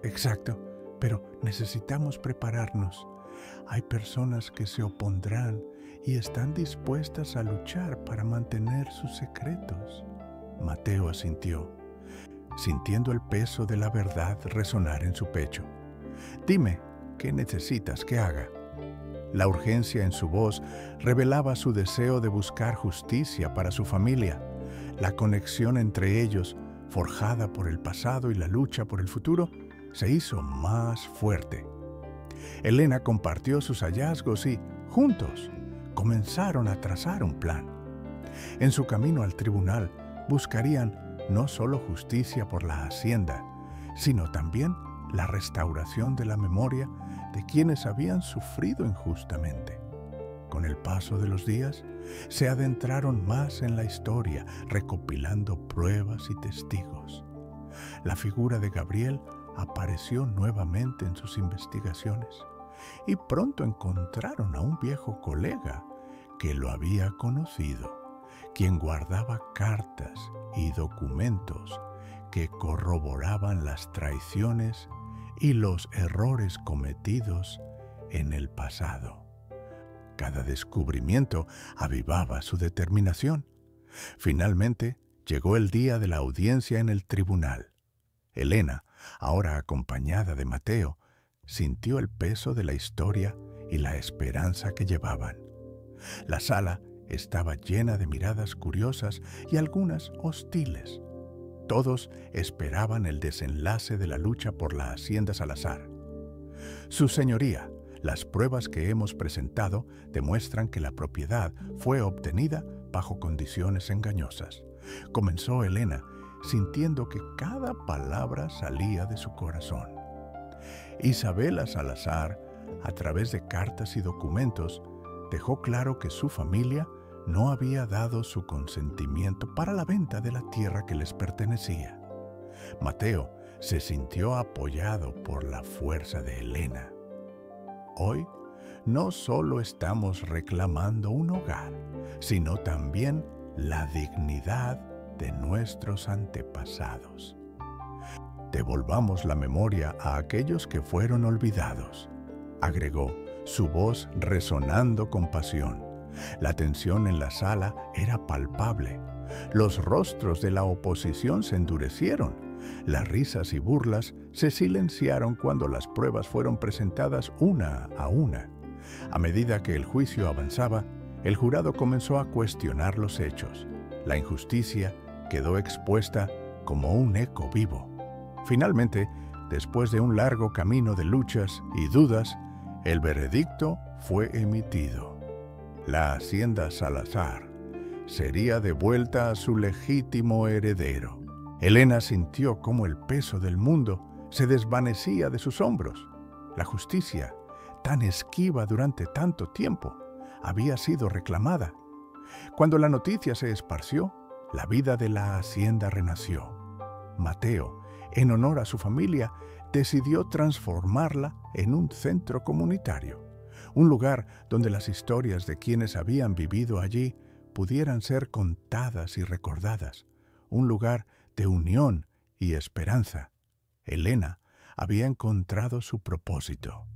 Exacto, pero necesitamos prepararnos. Hay personas que se opondrán y están dispuestas a luchar para mantener sus secretos. Mateo asintió, sintiendo el peso de la verdad resonar en su pecho. Dime, ¿qué necesitas que haga? La urgencia en su voz revelaba su deseo de buscar justicia para su familia. La conexión entre ellos, forjada por el pasado y la lucha por el futuro, se hizo más fuerte. Elena compartió sus hallazgos y, juntos, comenzaron a trazar un plan. En su camino al tribunal, buscarían no solo justicia por la hacienda, sino también la restauración de la memoria de quienes habían sufrido injustamente. Con el paso de los días, se adentraron más en la historia, recopilando pruebas y testigos. La figura de Gabriel apareció nuevamente en sus investigaciones y pronto encontraron a un viejo colega que lo había conocido, quien guardaba cartas y documentos que corroboraban las traiciones y los errores cometidos en el pasado. Cada descubrimiento avivaba su determinación. Finalmente, llegó el día de la audiencia en el tribunal. Elena, ahora acompañada de Mateo, sintió el peso de la historia y la esperanza que llevaban. La sala estaba llena de miradas curiosas y algunas hostiles. Todos esperaban el desenlace de la lucha por la hacienda Salazar. Su señoría, las pruebas que hemos presentado demuestran que la propiedad fue obtenida bajo condiciones engañosas. Comenzó Elena, sintiendo que cada palabra salía de su corazón. Isabela Salazar, a través de cartas y documentos, dejó claro que su familia no había dado su consentimiento para la venta de la tierra que les pertenecía. Mateo se sintió apoyado por la fuerza de Elena. Hoy no solo estamos reclamando un hogar, sino también la dignidad de nuestros antepasados. Devolvamos la memoria a aquellos que fueron olvidados, agregó, su voz resonando con pasión. La tensión en la sala era palpable. Los rostros de la oposición se endurecieron. Las risas y burlas se silenciaron cuando las pruebas fueron presentadas una a una. A medida que el juicio avanzaba, el jurado comenzó a cuestionar los hechos. La injusticia quedó expuesta como un eco vivo. Finalmente, después de un largo camino de luchas y dudas, el veredicto fue emitido. La hacienda Salazar sería devuelta a su legítimo heredero. Elena sintió cómo el peso del mundo se desvanecía de sus hombros. La justicia, tan esquiva durante tanto tiempo, había sido reclamada. Cuando la noticia se esparció, la vida de la hacienda renació. Mateo, en honor a su familia, decidió transformarla en un centro comunitario, un lugar donde las historias de quienes habían vivido allí pudieran ser contadas y recordadas, un lugar de unión y esperanza. Elena había encontrado su propósito.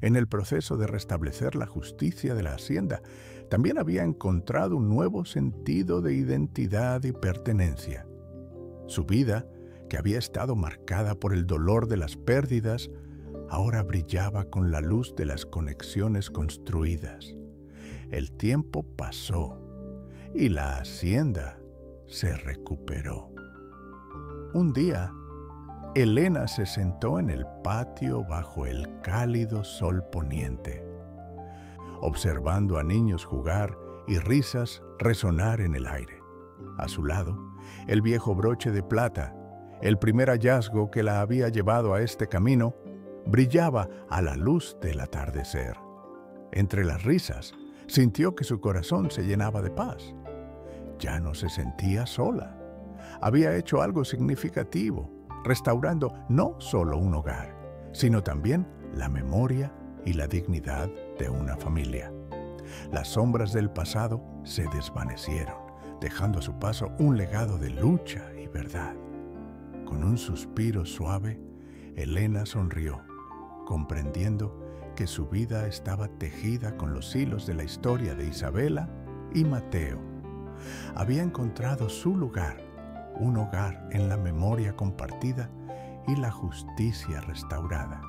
En el proceso de restablecer la justicia de la hacienda, también había encontrado un nuevo sentido de identidad y pertenencia. Su vida, que había estado marcada por el dolor de las pérdidas, ahora brillaba con la luz de las conexiones construidas. El tiempo pasó y la hacienda se recuperó. Un día, Elena se sentó en el patio bajo el cálido sol poniente, observando a niños jugar y risas resonar en el aire. A su lado, el viejo broche de plata, el primer hallazgo que la había llevado a este camino, brillaba a la luz del atardecer. Entre las risas, sintió que su corazón se llenaba de paz. Ya no se sentía sola. Había hecho algo significativo, restaurando no solo un hogar, sino también la memoria y la dignidad de una familia. Las sombras del pasado se desvanecieron, dejando a su paso un legado de lucha y verdad. Con un suspiro suave, Elena sonrió, comprendiendo que su vida estaba tejida con los hilos de la historia de Isabela y Mateo. Había encontrado su lugar, un hogar en la memoria compartida y la justicia restaurada.